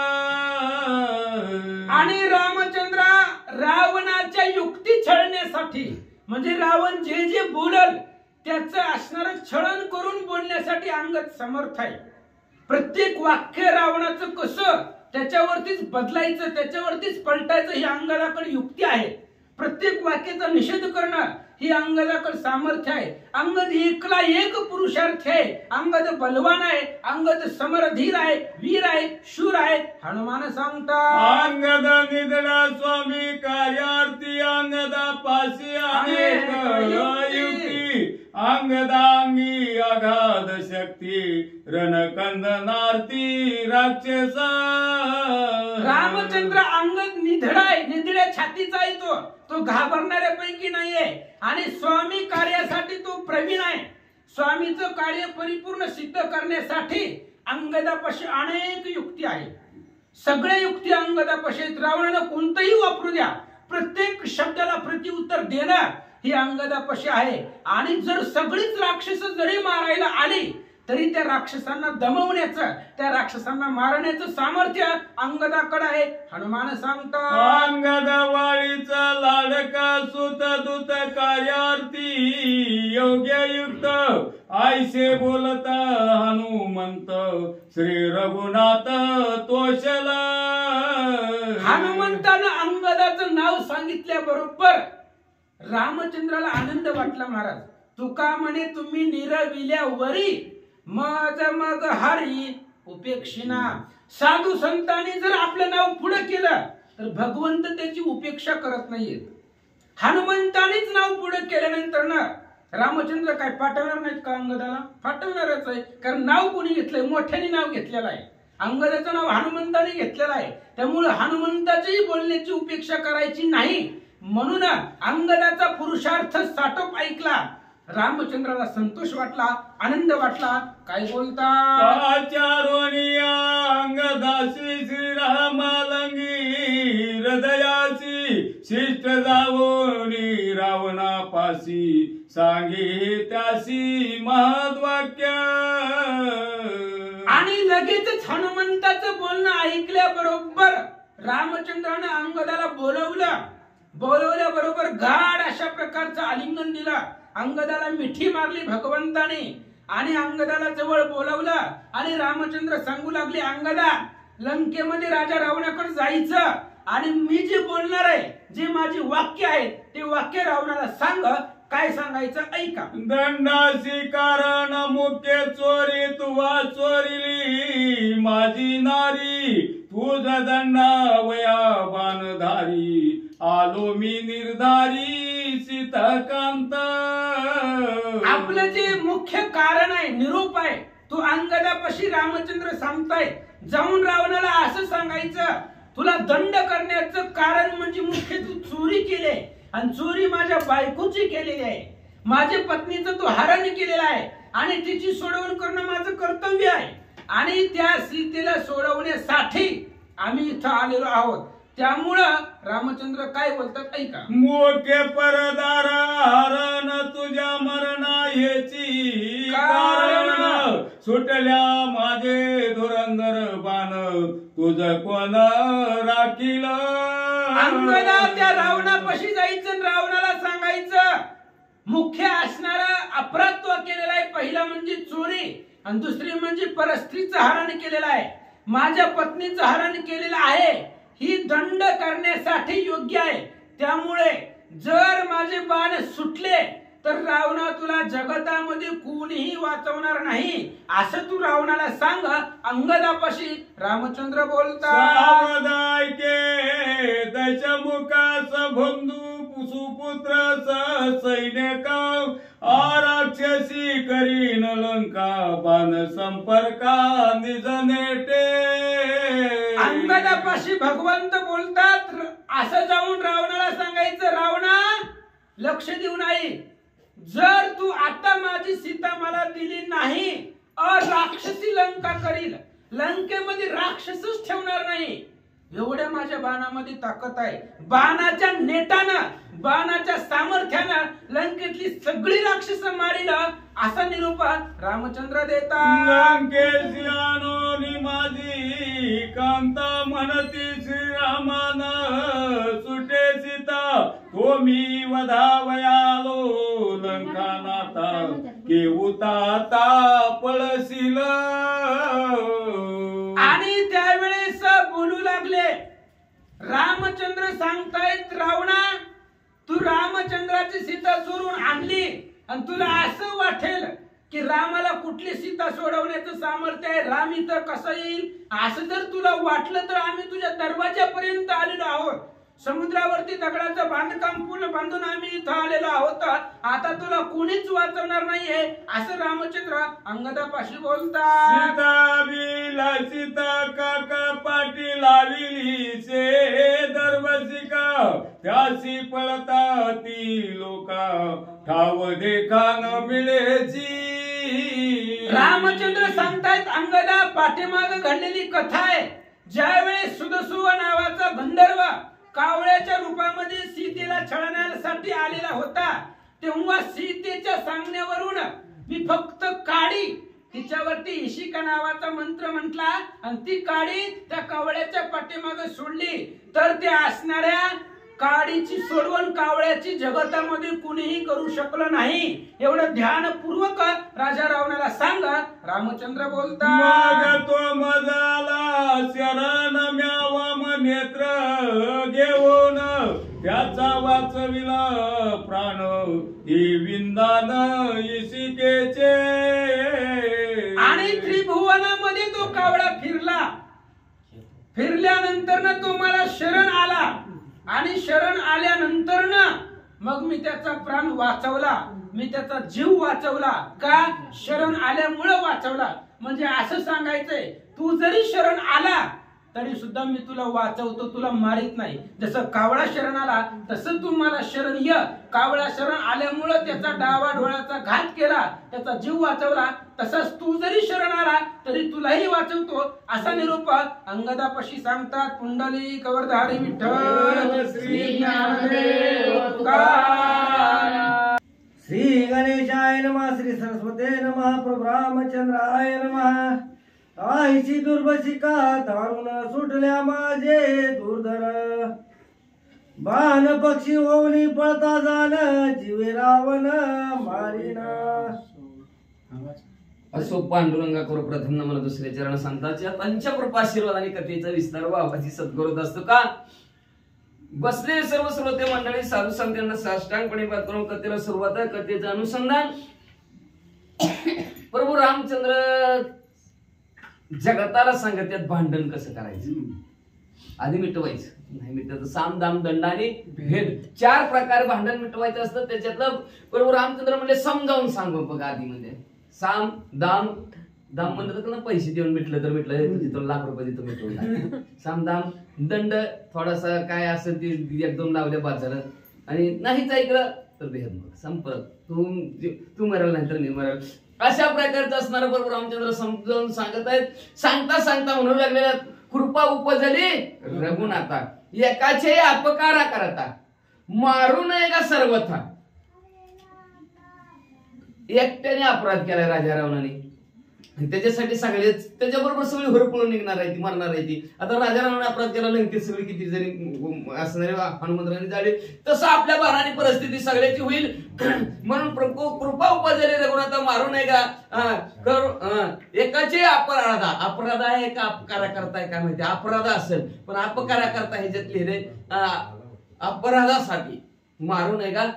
आणि रामचंद्र रावणाच्या युक्ती छळण्यासाठी, म्हणजे रावण जे जे बोलल त्याचं असणारं छळन करून बोलण्यासाठी अंगद समर्थ आहे. प्रत्येक वाक्य रावणाचं कसं त्याच्यावरतीच बदलायचं, त्याच्यावरतीच पलटायचं ही अंगदाकडे युक्ती आहे. प्रत्येक वाक्याचा निषेध करणं ही अंगदाकडे सामर्थ्य आहे. अंगद एकला एक पुरुषार्थ आहे. अंगद बलवान आहे, अंगद समरधीर आहे, वीर आहे, शूर आहे. हनुमान सांगतात अंगद निधडा स्वामी कार्यार्थी. अंगदा पाशी अनेक युक्ती. अंगदांगी अगाध शक्ती रणकंदनार्थी राक्षसा. रामचंद्र अंगद निधडा आहे, निधड्या छातीचा आहे. तो घाबरणाऱ्यापैकी नाहीये आणि स्वामी कार्यासाठी तो प्रवीण आहे. स्वामीचं कार्य परिपूर्ण सिद्ध करण्यासाठी अंगदापाशी अनेक युक्ती आहे. सगळ्या युक्ती अंगदापाशी आहेत. रावणाला कोणतंही वापरू द्या, प्रत्येक शब्दाला प्रत्युत्तर देणं ही अंगदापाशी आहे. आणि जर सगळीच राक्षस जरी मारायला आली तरी त्या राक्षसांना दमवण्याचं, त्या राक्षसांना मारण्याचं सामर्थ्य अंगदाकडे आहे. हनुमान सांगतात अंगद वाळीचा लाडका सुत दूत कार्यार्थी योग्य युक्त. आयसे बोलता हनुमंत श्री रघुनाथ तोषला. हनुमंतानं अंगदाचं नाव सांगितल्याबरोबर रामचंद्राला आनंद वाटला. महाराज तुका म्हणे तुम्ही निरविल्यावरी मज मग हरी उपेक्षिना. साधू संतांनी जर आपलं नाव पुढे केलं तर भगवंत त्याची उपेक्षा करत नाहीयेत. हनुमंतानीच नाव पुढे केल्यानंतर ना रामचंद्र काय पाठवणार नाहीत का अंगदाला? पाठवणारच आहे. कारण नाव कोणी घेतलंय? मोठ्याने नाव घेतलेलं आहे. अंगदाचं नाव हनुमंताने घेतलेलं आहे. त्यामुळे हनुमंताचीही बोलण्याची उपेक्षा करायची नाही. म्हणून अंगदाचा पुरुषार्थ साटोप ऐकला. रामचंद्राला संतोष वाटला, आनंद वाटला. काय बोलता आचारोनिया अंगदासी श्रीरामालंगी हृदयासी. शिष्ट जावोनी रावणापासी सांगी त्यासी महद्वाक्य. आणि लगेचच हनुमंताचं बोलणं ऐकल्याबरोबर रामचंद्राने अंगदाला बोलवल्याबरोबर गाढ अशा प्रकारचं आलिंगन दिलं. अंगदाला मिठी मारली भगवंताने आणि अंगदाला जवळ बोलावलं. आणि रामचंद्र सांगू लागले, अंगदा लंकेमध्ये राजा रावणाकडे जायचं आणि मी जे बोलणार आहे, जे माझी वाक्य आहेत ते वाक्य रावणाला सांग. काय सांगायचं ऐका. दंडासी कारण मुख्य चोरी तुवा चोरिली माझी नारी. तुझ दंडा वया बाणधारी आलो मी निर्धारी सीताकांत. आपलं जे मुख्य कारण आहे, निरूप आहे, तो अंगदापाशी रामचंद्र सांगताय. जाऊन रावणाला असं सांगायचं, तुला दंड करण्याचं कारण म्हणजे मुख्य तू चोरी केली आणि चोरी माझ्या बायकोची केलेली आहे. माझ्या पत्नीचं तू हरण केलेलं आहे आणि तिची सोडवण करणं माझं कर्तव्य आहे. आणि त्या सीतेला सोडवण्यासाठी आम्ही इथं आलेलो आहोत. त्यामुळं रामचंद्र काय बोलतात ऐका. मोके परदार हरण तुझ्या मरणा ह्याची कारण. सुटल्या माझे धुरंधर बाण तुझ कोण राखील. अंगदा त्या रावणापाशी जायचं, रावणाला सांगायचं मुख्य असणारा अपराध तो केलेला आहे. पहिला म्हणजे चोरी आणि दुसरी म्हणजे परस्त्रीचं हरण केलेलं आहे. माझ्या पत्नीचं हरण केलेलं आहे. ही दंड करण्यासाठी योग्य आहे. त्यामुळे जर माझे बाण सुटले तर रावणा तुला जगतामध्ये कोणीही वाचवणार नाही असं तू रावणाला सांग. अंगदापाशी रामचंद्र बोलतात दशमुखास बंधू सुपुत्र सैनिक आराक्षसी करीन लंका बाण संपर्का निज नेटे. अंगदापाशी रामाशी भगवंत बोलतात, असं जाऊन रावणाला सांगायचं, रावणा लक्ष देऊ नाही, जर तू आता माझी सीता मला दिली नाही, राक्षसी लंका करील, लंकेमध्ये राक्षसच ठेवणार नाही, एवढ्या माझ्या बाणामध्ये ताकद आहे, बाणाच्या नेटानं, बाणाच्या सामर्थ्यानं लंकेतली सगळी राक्षस मारील, असा निरोप रामचंद्र देतात. लंकेशी आणोनी माझी कांता म्हणती श्रीरामान, सुटे सीता तो मी वधावयालो, लंका नाथा केऊता पळशील. आणि त्यावेळेस बोलू लागले, रामचंद्र सांगतायत, रावणा तू रामचंद्राची सीता चोरून आणली आणि तुला असं वाटेल की रामाला कुठली सीता सोडवण्याचं सामर्थ्य आहे, राम इथं कसं येईल, असं जर तुला वाटलं तर आम्ही तुझ्या दरवाजापर्यंत आलेलो आहोत, समुद्रावरती दगडाचं बांधकाम पूर्ण बांधून आम्ही इथं आलेलो आहोत, आता तुला कोणीच वाचवणार नाहीये, असं रामचंद्र अंगदापाशी बोलतात. सीता बिला सीता काका पाटी लाविली से दरवसिका, त्यासी पळता ती लोका ठाव देखा न मिळेची. रामचंद्र सांगतायत, अंगदा पाठीमाग घडलेली कथा आहे, ज्यावेळेस सुदसुव नावाचा गंधर्व कावळ्याच्या रूपामध्ये सीतेला छळण्यासाठी आलेला होता, तेव्हा सीतेच्या सांगण्यावरून मी फक्त काडी, तिच्यावरती इशिका नावाचा मंत्र म्हटला आणि ती काडी त्या कावळ्याच्या पाठीमागे सोडली, तर त्या असणाऱ्या काडीची सोडवण कावळ्याची जगतामध्ये कुणीही करू शकलं नाही, एवढं ध्यानपूर्वक राजा रावणाला सांगा. रामचंद्र बोलतात, मागतो मजाला शरण म्यावाम नेत्र घेऊन, त्याचा वाचविला प्राण विंदान इशिकेचे. आणि त्रिभुवनामध्ये तो कावळा फिरला, फिरल्यानंतर ना तो मला शरण आला, आणि शरण आल्यानंतर ना मग मी त्याचा प्राण वाचवला, मी त्याचा जीव वाचवला. का? शरण आल्यामुळं वाचवला. म्हणजे असं सांगायचंय, तू जरी शरण आला तरी सुद्धा मी तुला वाचवतो, तुला मारित नाही. जसं कावळा शरण आला तसं तू मला शरण ये. कावळा शरण आल्यामुळं त्याचा डावा डोळ्याचा घात केला, त्याचा जीव वाचवला. तसंच तू जरी शरण आला तरी तुलाही वाचवतो, असा निरोप अंगदापाशी सांगतात. पुंडली कवरधारी विठ्ठल श्री ज्ञानदेव तुकाराम. श्री गणेशाय नमः, श्री सरस्वते नमः, प्रभु रामचंद्राय नमः. आईची दुर्बशिका दारुण सुटल्या माझे दुर्धर, बाण पक्षी ओवनी पळता जाण, जीवे रावण मारिना. असो पांडुरंगा करू प्रथम नमन दुसरे चरण संतांच्या पंचकृपा आशीर्वाद आणि कथेचा विस्तार बाबाची सद्गुरुत असतो. का बसले सर्व श्रोते मंडळी, साधू संतांना साष्टांगपणे पाठ करून कथेला सुरुवात. कथेचं अनुसंधान प्रभू रामचंद्र जगताला सांगत त्यात भांडण कसं करायचं, आधी मिटवायचं नाही मिटवायचं. साम दाम दंड आणि भेद 4 प्रकार भांडण मिटवायचं असतं. त्याच्यातलं प्रभू रामचंद्र म्हणजे समजावून सांगू बघा. आधी म्हणजे साम दाम, दाम म्हणलं तर पैसे देऊन मिटलं तर मिटलं, तिथं लाख रुपये देतो मिटवलं. साम दाम दंड थोडासा काय असेल ते 1-2 लावल्या बाजारात, आणि नाहीच ऐकलं तर भेद, मग संपर्क, तू मरेल नाही तर मी मरेल, अशा प्रकारचं असणारं प्रभू रामचंद्र समजावून सांगत आहेत. सांगता सांगता म्हणू लागलेल्या कृपा उपजली रघुनाथा, एकाचे अपकारा करता मारू नये का सर्वथा. एकट्याने अपराध केलाय राजा रावणाने, त्याच्यासाठी सगळेच त्याच्याबरोबर सगळी होरपळून निघणार आहे ती, मरणार आहे ती. आता राजा रावणाने अपराध केला, लंकेत सगळी किती जरी असणारे हनुमंतराने जाळे, तसं आपल्या बाणाने परिस्थिती सगळ्याची होईल. म्हणून कृपा उपजली रघुनाथा मारू नये का एकाचे अपराधा. अपराध आहे का अपकारा करताय काय माहिती, अपराध असेल पण अपकारा करता ह्याच्यात लिहिले अपराधासाठी मारू नये का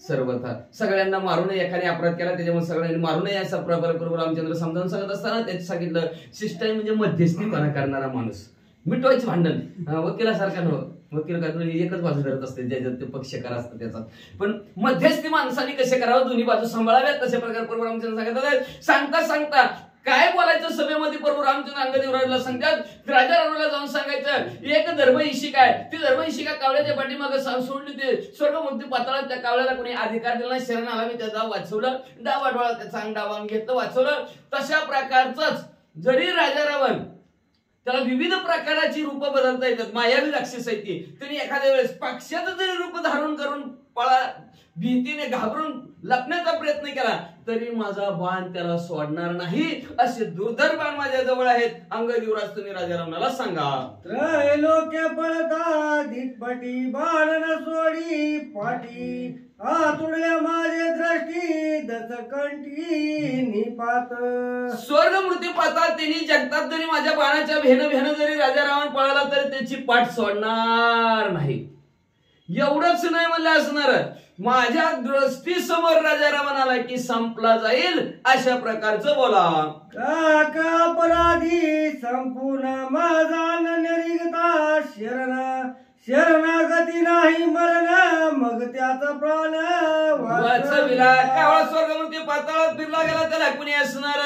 सर्वथा. सगळ्यांना मारू नये, एखाद्याने अपराध केला त्याच्यामुळे सगळ्यांनी मारू नये असा प्रभार प्रभू रामचंद्र समजावून सांगत असताना त्याची सांगितलं शिष्टाई म्हणजे मध्यस्थीपणा करणारा माणूस. मिटवायचं भांडण वकिलासारखा नव्हतं. वकील काय एकच बाजू धरत असते, ज्याच्यात ते पक्षकार असतात त्याचा. पण मध्यस्थी माणसाने कसे करावं, दोन्ही बाजू सांभाळाव्यात, तशा प्रकारे प्रभू रामचंद्र सांगतात. सांगता सांगता काय बोलायचं सभेमध्ये प्रभू रामचंद्र अंगदेवराजला सांगतात राजा रावणाला जाऊन सांगायचं एक धर्मईशिका आहे, ती धर्मईशिका कावळ्याच्या पाठीमागे सोडली, ते स्वर्गमुक्ती पाताळात त्या कावळ्याला कोणी अधिकार दिला नाही, शरण आला, मी त्याचा वाचवलं, डावा डोळा त्याचा अंग डावान घेतलं, वाचवलं. तशा प्रकारचंच जरी राजा रावण त्याला विविध प्रकाराची रूप बदलता येतात, मायावी राक्षस आहे ती, त्यांनी एखाद्या वेळेस पक्षाचं जरी रूप धारण करून भीतीने घाबरून लपण्याचा प्रयत्न केला तरी माझा बाण त्याला सोडणार नाही. असे दुर्धर बाण माझ्या जवळ आहेत. अंगदेवराज तुम्ही राजा रावणाला सांगा. त्रैलोक्य पळता दिटपटी बाण न सोडी पाटी, आतुडल्या माझे दृष्टी दचकंठी निपात. स्वर्ग मृत्यू पाहतात तिने जगतात जरी माझ्या बाणाच्या भेन जरी राजा रावण पळाला तरी त्याची पाठ सोडणार नाही. एवढंच नाही म्हणलं असणार, माझ्या दृष्टीसमोर राजा रावण आला की संपला जाईल अशा प्रकारचं बोला. का अपराधी संपूर्ण माझा निरिगता शरण, शरणागती नाही मरण मग त्याचा प्राण वाचविला. कावळा स्वर्ग मृत्यू पाताळात फिरला गेला त्याला कुणी असणार,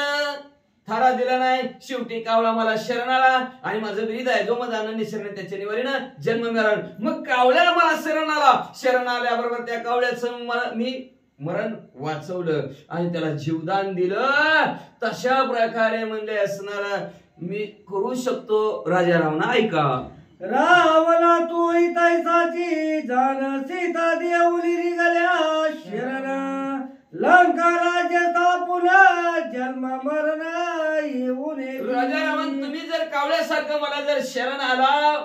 थारा दिला नाही. शेवटी कावळा मला शरण आला आणि माझं विहित आहे जो माझा आनंदी शरण त्याच्या निवारीनं जन्म मरण. मग कावळ्याला मला शरण आला, शरण आल्याबरोबर त्या कावळ्याचं मी मरण वाचवलं आणि त्याला जीवदान दिलं. तशा प्रकारे म्हणले असणार मी करू शकतो. राजा रावणा ऐका. रावला तू तैसाची जाण सीता देवली रिगल्या शरण, लंका राज्य स्थापून जन्म मरण येऊन. राजा रावण तुम्ही जर कावळ्यासारखं मला जर शरण आला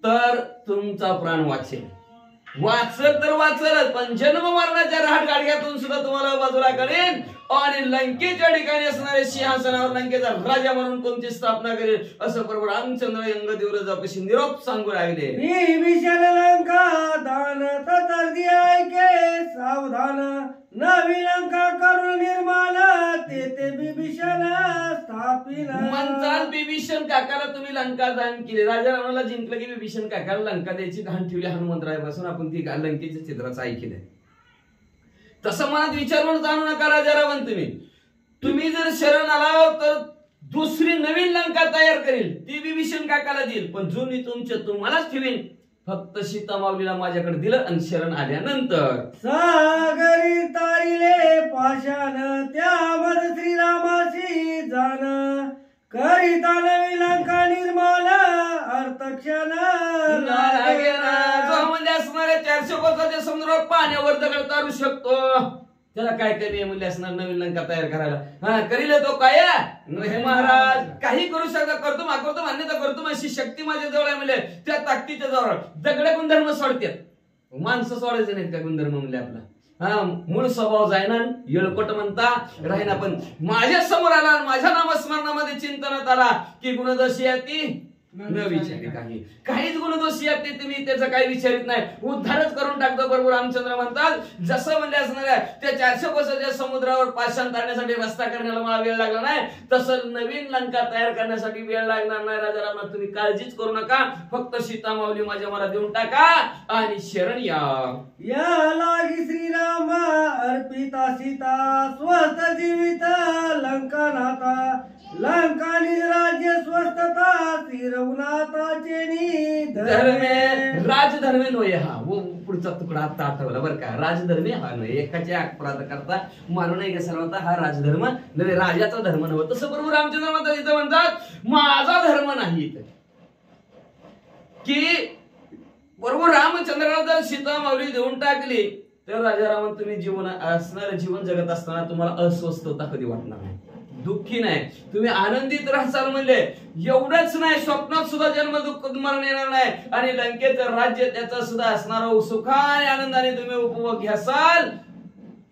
तर तुमचा प्राण वाचेल. वाचल तर वाचलच, पण जन्म मरणाच्या रहाट गाडग्यातून सुद्धा तुम्हाला बाजूला करेन आणि लंकेच्या ठिकाणी असणाऱ्या सिंहासनावर लंकेचा राजा म्हणून कोणती स्थापना करेल असं प्रभू रामचंद्र अंगदेवराजापाशी निरोप सांगू लागले. विभीषण लंका दान तर्दी ऐके सावधान, नवी लंका करून निर्माण ते विभीषण स्थापिन. म्हणतात विभीषण काकाला तुम्ही लंका दान केली. राजा रावणाला जिंकलं की विभीषण काकाला लंका द्यायची घाण ठेवली हनुमंतरायापासून. आपण ती लंकेच्या चित्राचं ऐकलंय. तसं मनात विचार म्हणून जाणू नका राजा रावण. तुम्ही जर शरण आला तर दुसरी नवीन लंका तयार करेल, ती विभीषण काकाला देईल, पण जुनी तुमच्या तुम्हालाच ठेवीन. फक्त सीता माऊलीला माझ्याकडे दिलं आणि शरण आल्यानंतर सागरी तारिले पाषाण त्यामध्ये श्रीरामाशी जाण, करिता नवी लंका निर्माण अर्थक्षण जो म्हणजे असणाऱ्या 400 कोसाच्या समुद्रावर पाण्यावर दगड तारू शकतो त्याला काय कमी म्हणजे असणार नवीन लंका तयार करायला. हा करील तो काय हे महाराज काही करू शकता, करतो मान्यता करतो, अशी शक्ती माझ्या जवळ आहे म्हणजे त्या ताकदीच्या जवळ. दगड गुणधर्म सोडतात, माणसं सोडायचे नाहीत का गुणधर्म म्हणजे आपला. हा मूळ स्वभाव जायना येळकोट म्हणता राहिना, पण माझ्या समोर आला माझ्या नामस्मरणामध्ये चिंतनात आला की गुणदोषी आहे ती न विचारी काहीच गुणदोषी आहे तुम्ही त्याचा काही विचारित नाही, उद्धारच करून टाकतो. प्रभू रामचंद्र म्हणतात जसं म्हणजे असणाऱ्या त्या 400 कोसाच्या समुद्रावर पाषाण तारण्यासाठी रस्ता करण्याला मला वेळ लागला नाही, तसं नवीन लंका तयार करण्यासाठी वेळ लागणार नाही. राजा राम तुम्ही काळजीच करू नका, फक्त सीता माऊली माझ्या मला देऊन टाका आणि शरण या लागी श्रीराम अर्पिता सीता स्वस्त जीवित लंका नाथा, लंका राज्य स्वस्तता श्री रघुनाथाचे धर्मे. राजधर्मे नव्हे हा पुढचा तुकडा आता आठवला बरं का. राजधर्मे हा नव्हे, एकाच्या अपराध करता मारू नये सर्वांचा हा राजधर्म नव्हे, राजाचा धर्म नव्हे. तसं प्रभू रामचंद्र म्हणतात इथं म्हणतात माझा धर्म नाही की प्रभू रामचंद्राला जर सीता माऊली देऊन टाकली तर राजा राम तुम्ही जीवन असणारं जीवन जगत असताना तुम्हाला अस्वस्थता कधी वाटणार नाही, दुःखी नाही, तुम्ही आनंदित राहसाल. म्हणले एवढंच नाही, स्वप्नात सुद्धा जन्म दुःख मरण येणार नाही आणि लंकेचं राज्य त्याचा सुद्धा असणारा सुखाने आनंदाने तुम्ही उपभोग घ्यासाल.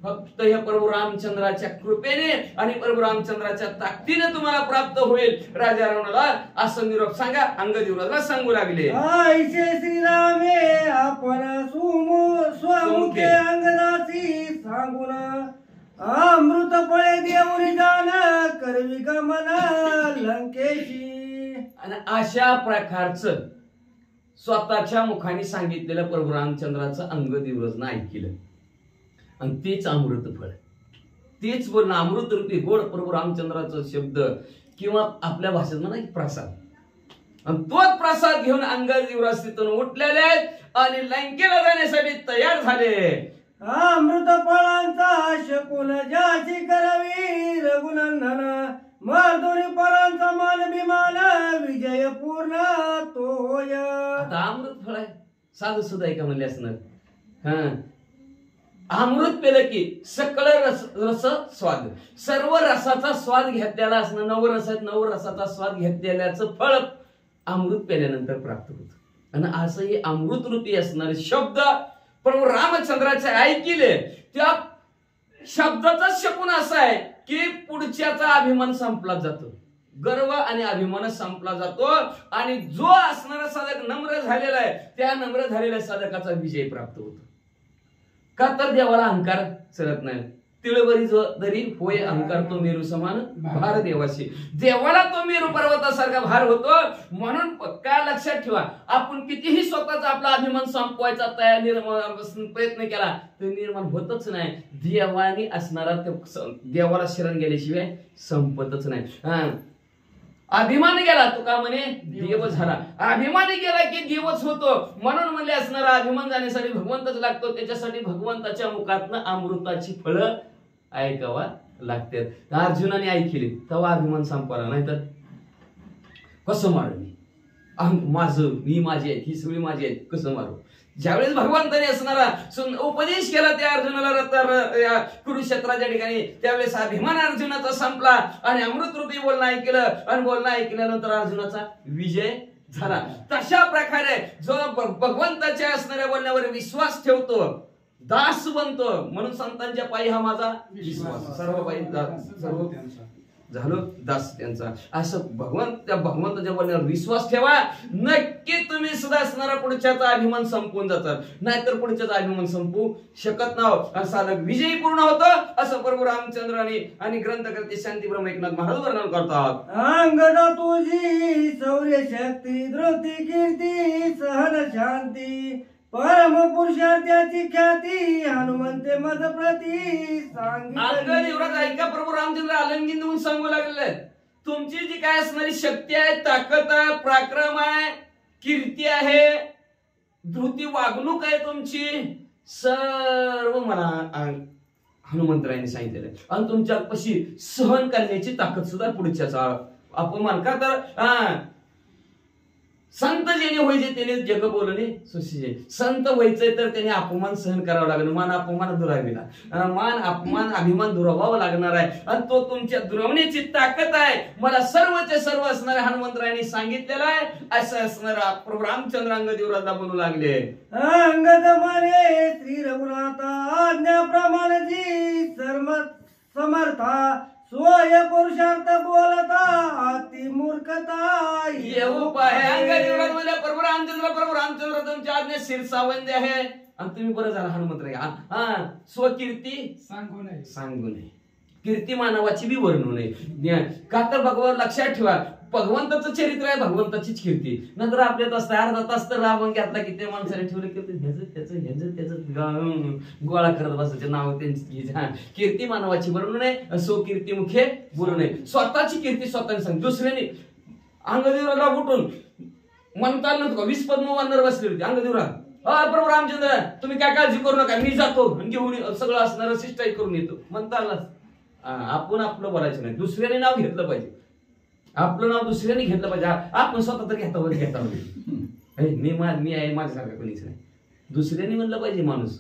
फक्त हे प्रभू रामचंद्राच्या कृपेने आणि प्रभू रामचंद्राच्या ताकदीने तुम्हाला प्राप्त होईल. राजा रावणाला असं निरोप सांगा अंगदेवराजला सांगू लागले. ऐसे श्रीरामे आपण स्वमुखे अंगदासी सांगून, अमृत फळे देऊन जाण करवी गमन लंकेशी. आणि अशा प्रकारचं स्वतःच्या मुखाने सांगितलेलं प्रभू रामचंद्राचं अंगदेवराजनं ऐकलं आणि तेच अमृत फळ. तेच बोलणं अमृत रूपी गोड प्रभू रामचंद्राचा शब्द किंवा आपल्या भाषेत म्हणा की प्रसाद. आणि तोच प्रसाद घेऊन अंगाजी युवराज तिथून उठलेले आहेत आणि लंकेला जाण्यासाठी तयार झाले. अमृत फळांचा शकुन ज्याची करवी रघुनंदन मर्दुनी फळांचा मान विमान विजय पूर्ण तोय. आता अमृत फळ आहे साधू सुद्धा आहे का म्हणले असणार. अमृत पेलं की सकल रस स्वाद सर्व रसाचा स्वाद घेतलेला असणं नवरसाचा स्वाद घेतलेल्याचं फळ अमृत पेल्यानंतर प्राप्त होत. आणि असं हे अमृत रूपी असणारे शब्द प्रभू रामचंद्राचे ऐकिले त्या शब्दाचा शकून असा आहे की पुढच्याचा अभिमान संपला जातो, गर्व आणि अभिमान संपला जातो आणि जो असणारा साधक नम्र झालेला आहे त्या नम्र झालेल्या साधकाचा विजय प्राप्त होतो. का तर देवाला अहंकार चलत नाही. तिळवरी जो दरी होय अहंकार तो मेरू समान भार देवाशी. देवाला तो मेरू पर्वतासारखा भार होतो. म्हणून काय लक्षात ठेवा, आपण कितीही स्वतःचा आपला अभिमान संपवायचा प्रयत्न केला तर निर्माण होतच नाही. देवाने असणारा देवाला शरण गेल्याशिवाय संपतच नाही. अभिमान गेला तो का म्हणे देव झाला. अभिमानी गेला की देवच होतो. म्हणून म्हणले असणारा अभिमान जाण्यासाठी भगवंतच लागतो. त्याच्यासाठी भगवंताच्या मुखातनं अमृताची फळं ऐकावा लागतात. अर्जुनाने ऐकली तेव्हा अभिमान संपला, नाही तर कसं मारू मी माझी आहेत ही सगळी माझी आहेत कसं मारू. ज्यावेळेस भगवंताने असणारा उपदेश केला त्या अर्जुनाला कुरुक्षेत्राच्या ठिकाणी त्यावेळेस अभिमान अर्जुनाचा संपला आणि अमृतरूपी बोलणं ऐकलं आणि बोलणं ऐकल्यानंतर अर्जुनाचा विजय झाला. तशा प्रकारे जो भगवंताच्या असणाऱ्या बोलण्यावर विश्वास ठेवतो दास बनतो. म्हणून संतांच्या पायी हा माझा विश्वास सर्व पायी सर्व झालो दास त्यांचा. असं भगवंताच्या बोलण्यावर विश्वास ठेवा. नक्की तुम्ही सुद्धा असणारा पुढच्याचा अभिमान संपवून जातात, नाहीतर पुढच्याचा अभिमान संपू शकत नाही. साधक विजयी पूर्ण होतं असं प्रभू रामचंद्राने आणि ग्रंथकर्ते शांती ब्रह्म एकनाथ महाराज वर्णन करतात. अंगदा तुझी शौर्य शक्ती धृती कीर्ती सहन शांती परम पुरुषार्थाची ख्याती हनुमंते मद प्रती सांगितलं. ऐका प्रभू रामचंद्र आलंगीन देऊन सांगू लागले तुमची जी काय असणारी शक्ती आहे, ताकद आहे, पराक्रम आहे, कीर्ती आहे, धृती वागणूक आहे तुमची सर्व मला हनुमंतरायांनी सांगितलेलं आहे. आणि तुमच्यापाशी सहन करण्याची ताकद सुद्धा पुढच्याचा अपमान का तर संत जेणे व्हायचे त्याने जग बोलणे सुशिजे. संत व्हायचंय तर त्याने अपमान सहन करावं लागणार, मान अपमान दुरावीला मान अपमान अभिमान दुरावावं लागणार आहे. आणि तो तुमच्या दुरावण्याची ताकद आहे मला सर्वचे सर्व असणाऱ्या हनुमंतरायांनी सांगितलेलं आहे. असं असणारा प्रभू रामचंद्र अंगदेवराजला म्हणू लागले. अंगद माने श्री रघुनाथा आज्ञाप्रमाणे जी समर्था सोय पुरुषार्थ बोलता अति मूर्खता येऊ पाहे. अंगदेवराज म्हणजे प्रभू रामचंद्र तुमच्या आज्ञा शिरसावंदी आहे. आणि तुम्ही बरं झाला हनुमंतराय स्वकीर्ती सांगू नये कीर्ती मानवाची बी वर्णू नये. का तर भगवान लक्षात ठेवा भगवंताचं चरित्र आहे भगवंताचीच कीर्ती. नंतर आपल्यात असतं अर्धा तास तर रावण घेतला की ते माणसाने ठेवलं की त्याच गोळा करत बसायचे नाव त्यांची. कीर्ती मानवाची वर्णू नये स्वकीर्ती मुखे बोलू नये. स्वतःची कीर्ती स्वतःने सांग. दुसऱ्याने अंगदेवराला उठून म्हणता नव्हतं 20 पद्म वानर बसले होते. अंगदेवराज प्रभू रामचंद्र तुम्ही काय काळजी करू नका मी जातो घेऊन सगळं असणारं शिष्टाई करून येतो म्हणता आलाच. आपण आपलं बोलायचं नाही, दुसऱ्याने नाव घेतलं पाहिजे. आपलं नाव दुसऱ्याने घेतलं पाहिजे. आपण स्वतः तर घेता मी आहे माझ्यासारखं कोणीच नाही. दुसऱ्याने म्हणलं पाहिजे माणूस.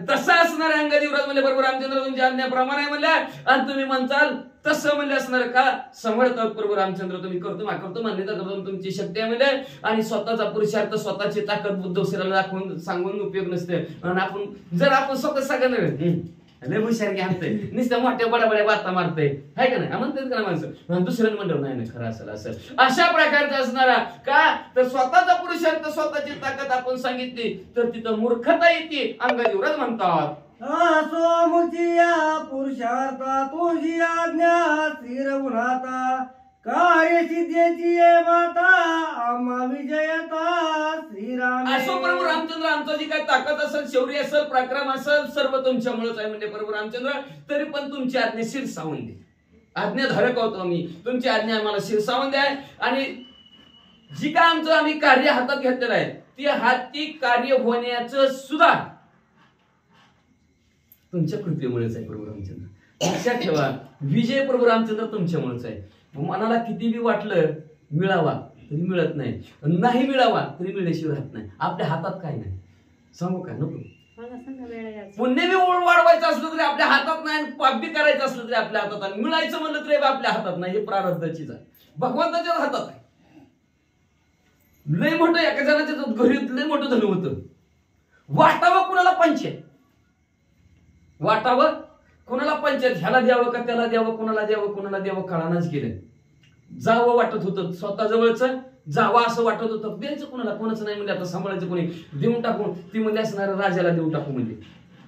तसं असणार अंगदेवराज म्हणले बरोबर रामचंद्र तुमच्या आज्ञाप्रमाणे म्हणल्या आणि तुम्ही म्हणताल तसं म्हणले असणार का समर्थ प्रभू रामचंद्र तुम्ही करतो मान्यता करतो तुमची शक्ती आहे म्हणजे. आणि स्वतःचा पुरुषार्थ स्वतःची ताकद बुद्धवशिराला दाखवून सांगून उपयोग नसते. आणि आपण जर आपण स्वतः सगळं लय हुशार घ्या नुसत्या मोठ्या बड्या बाता मारतय आहे का नाही म्हणतात का माणसं. दुसऱ्याने म्हणलं नाही खरं असेल असं अशा प्रकारचा असणारा का तर स्वतःचा पुरुषार्थ स्वतःची ताकद आपण सांगितली तर तिथं मूर्खता येते अंगदेवराज म्हणतात. सोमुचिया पुरुषार्था तुझी आज्ञा श्री रघुनाथा काय सिद्धेची ये माता आम्हा विजयता श्रीराम. असो प्रभू रामचंद्र, आमचा जी काय ताकद असेल, शौर्य असेल, पराक्रम असेल, सर्व तुमच्यामुळेच आहे म्हणजे प्रभू रामचंद्र. तरी पण तुमची आज्ञा शिरसावून दे. आज्ञाधारक होतो आम्ही, तुमची आज्ञा आम्हाला शिरसावून द्या. आणि जी काय आमचं आम्ही कार्य हातात घेतलेलं आहे ती हाती कार्य होण्याचं सुद्धा तुमच्या कृपेमुळेच आहे प्रभू रामचंद्र. लक्षात ठेवा, विजय प्रभू रामचंद्र तुमच्यामुळेच आहे. मनाला किती बी वाटलं मिळावा तरी मिळत नाही, नाही मिळावा तरी मिळण्याशिवाय राहत नाही. आपल्या हातात काय नाही, सांगू का नको. पुण्य बी वाढवायचं असलं तरी आपल्या हातात नाही, पाप बी करायचं असलं तरी आपल्या हातात नाही, मिळायचं म्हणलं तरी आपल्या हातात नाही. हे प्रारब्धाचीच आहे, भगवंताच्या हातात आहे. लय मोठं एका जणाच्या घरी लय मोठं धन होतं, वाटावं कुणाला पंचायत, वाटावं कुणाला पंचायत, ह्याला द्यावं का त्याला द्यावं, कुणाला द्यावं कुणाला द्यावं कळानाच गेलं. जावं वाटत होतं, स्वतः जवळच जावं असं वाटत होतं, द्यायचं कुणाला, कोणाचं नाही म्हणजे आता सांभाळायचं कोणी, देऊन टाकून. ती म्हणजे असणार राजाला देऊन टाकू, म्हणजे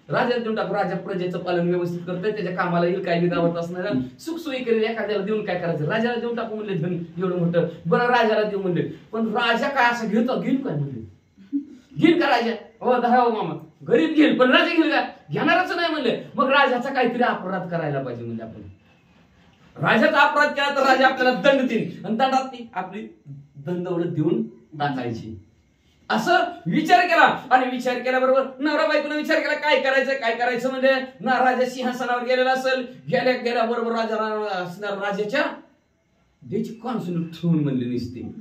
राजाला देऊन टाकू. राजा प्रजेचं पालन व्यवस्थित करतोय, त्याच्या कामाला येईल, काय बी गावात असणार सुखसोयी करेल. एखाद्याला देऊन काय करायचं, राजाला देऊन टाकू म्हणले, धन एवढं मोठं, बरं राजाला देऊ म्हणले. पण राजा काय असं घेतो, घेईल काय म्हणले, घेईल का राजा, हो धरा हो मामा, गरीब घेईल पण राजा घेईल का, घेणारच नाही म्हणले. मग राजाचा काहीतरी अपराध करायला पाहिजे म्हणजे आपण. राजाचा अपराध केला तर राजा आपल्याला दंड देईल, आणि दंडात ती आपली दंडवड देऊन टाकायची. असं विचार केला, आणि विचार केल्याबरोबर नवरा बायकोने विचार केला काय करायचं म्हणजे ना. राजा सिंहासनावर गेलेला असेल, गेल्याबरोबर राजाच्या द्यायची कॉन्सुल ठेवून म्हणले नसते,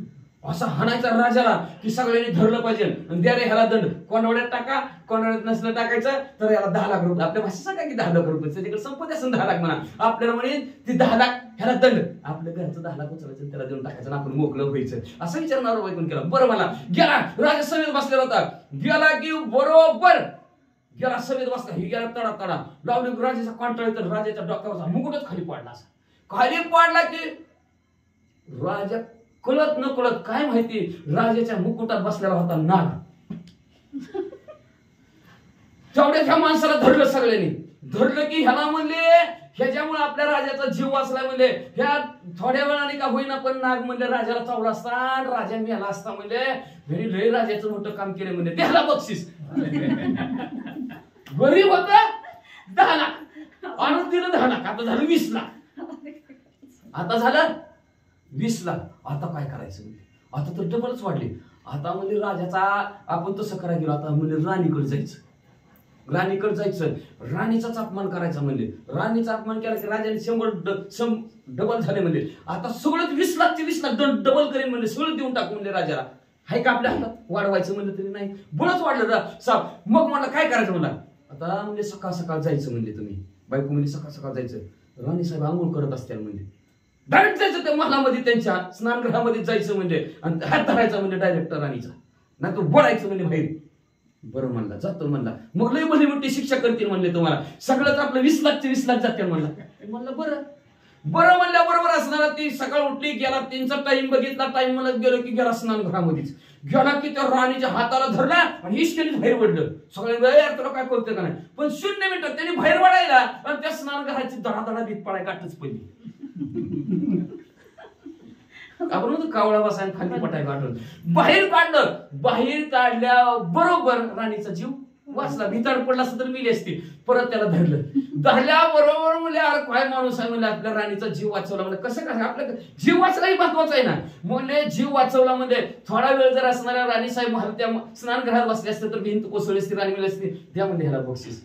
असा हाणायचा राजाला की सगळ्यांनी धरलं पाहिजे, आणि द्या रे ह्याला दंड, कोणावड्यात टाका, कोणावड्यात नसलं टाकायचं तर याला 10 लाख रुपये. आपल्या भाषेत सांगा की 10 लाख रुपये, तिकडे संपत्ती असेल 10 लाख म्हणा, आपल्याला म्हणे ती 10 लाख ह्याला दंड, आपल्या घरचं 10 लाख उचलायचं, त्याला देऊन टाकायचं, आपण मोकळं व्हायचं. असं विचार नवरा बायकोने केला. बरं मला गेला, राजा सभेत बसलेला होता, गेला की बरोबर गेला सभेत बसला, ही गेला तडा लावली राजाचा कंटाळा, तर राजाच्या डोक्यावरचा मुकुटच खाली पडला. असा खाली पडला की राजा कळत न कळत काय माहिती राजाच्या मुकुटात बसलेला होता नाग. तेवढ्या ह्या माणसाला धरलं, सगळ्यांनी धरलं की ह्याला म्हणले ह्याच्यामुळे आपल्या राजाचा जीव वाचला म्हणले. ह्या थोड्या वेळाने का होईना पण नाग म्हणले राजाला चावला असता, राजा मेला असता म्हणले, लय राजाचं मोठं काम केलं म्हणले, त्याला बक्षीस. गरीब होता 10 लाख आणून दिलं, 10 लाख, आता झालं 20 लाख, आता झालं 20 लाख. आता काय करायचं म्हणजे, आता तर डबलच वाढले. आता म्हणजे राजाचा आपण तसं करायला गेलो, आता म्हणजे राणीकडे जायचं, राणीचाच अपमान करायचा म्हणले. राणीचा अपमान केला की राजाने 100 डबल झाले म्हणले. आता सगळं 20 लाखचे 20 लाख डबल करेन म्हणले, सगळं देऊन टाकू म्हणले राजाला. हाय का आपल्या हातात, वाढवायचं म्हणलं तरी नाही, बळच वाढलं साप. मग मला काय करायचं म्हणला, आता म्हणजे सकाळ जायचं म्हणले, तुम्ही बायको म्हणजे सकाळ जायचं. राणी साहेब आंघोळ करत असतील म्हणजे डायरेक्ट जायचं त्या महालामध्ये, त्यांच्या स्नानगृहामध्ये जायचं म्हणजे, आणि हात धरायचा म्हणजे डायरेक्ट राणीचा, नाही तर बळायचं म्हणजे बाहेर. बरं म्हणला, जातो म्हणला. मग लय भली मोठी शिक्षा करतील म्हणले तुम्हाला, सगळंच आपलं 20 लाखचे 20 लाख जातील म्हणला. म्हणलं बरं म्हणल्या बरोबर असणार. ती सकाळ उठली, गेला, त्यांचा टाइम बघितला, टाइम म्हणत गेलो की गेला स्नानगृहामध्येच. गेला की त्या राणीच्या हाताला धरला आणि हिशकेने बाहेर पडलं. सगळ्यांना यार तुला काय कळतं का नाही, पण 0 मिनिटात त्यांनी बाहेर पडायला आणि त्या स्नानगृहाची धडाधडा भीत पडाय काटच पडली. आपण म्हणतो कावळा बसायला खाली पटाय काढलं, बाहेर काढलं. बाहेर काढल्या बरोबर राणीचा जीव वाचला. भिताड पडला असं तर मिली असती. परत त्याला धरल्या बरोबर म्हणजे अरे काय माणूस आहे म्हणजे, आपल्या राणीचा जीव वाचवला म्हणजे. कसं आपल्या जीव वाचलाही महत्वाचं आहे ना. म्हणजे जीव वाचवला म्हणजे थोडा वेळ जर असणाऱ्या राणी साहेब त्या स्नानगृहात बसले असते तर भिंत कोसळली असती, राणी मिळली असती, त्यामध्ये ह्याला बक्षीस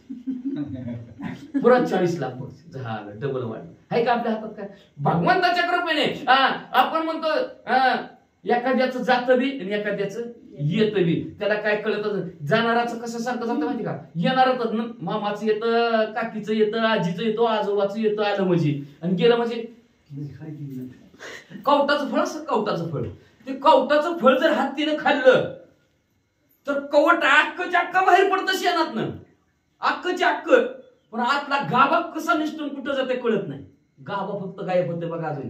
परत 40 लाख बक्षीस झालं, डबल वाढलं. आहे का आपल्या हातात काय, भगवंताच्या कृपेने. आपण म्हणतो एखाद्याचं जातं बी आणि एखाद्याचं येतं बी. त्याला काय कळत, जाणाराचं कसं सारखं जातं माहिती का, येणारच मामाचं येतं, काकीचं येतं, आजीचं येतं, आजोबाचं येतं, आलं म्हणजे, आणि गेलं म्हणजे कवटाचं फळ असं, कवटाचं फळ. ते कवटाचं फळ जर हत्तीनं खाल्लं तर कवट अक्कच्या अक्का बाहेर पडतं शेणातनं, अक्कच्या अक्क. पण आतला गाभा कसा निष्ठून कुठं जाते कळत नाही. गाभा फक्त गायब होते बघा, अजून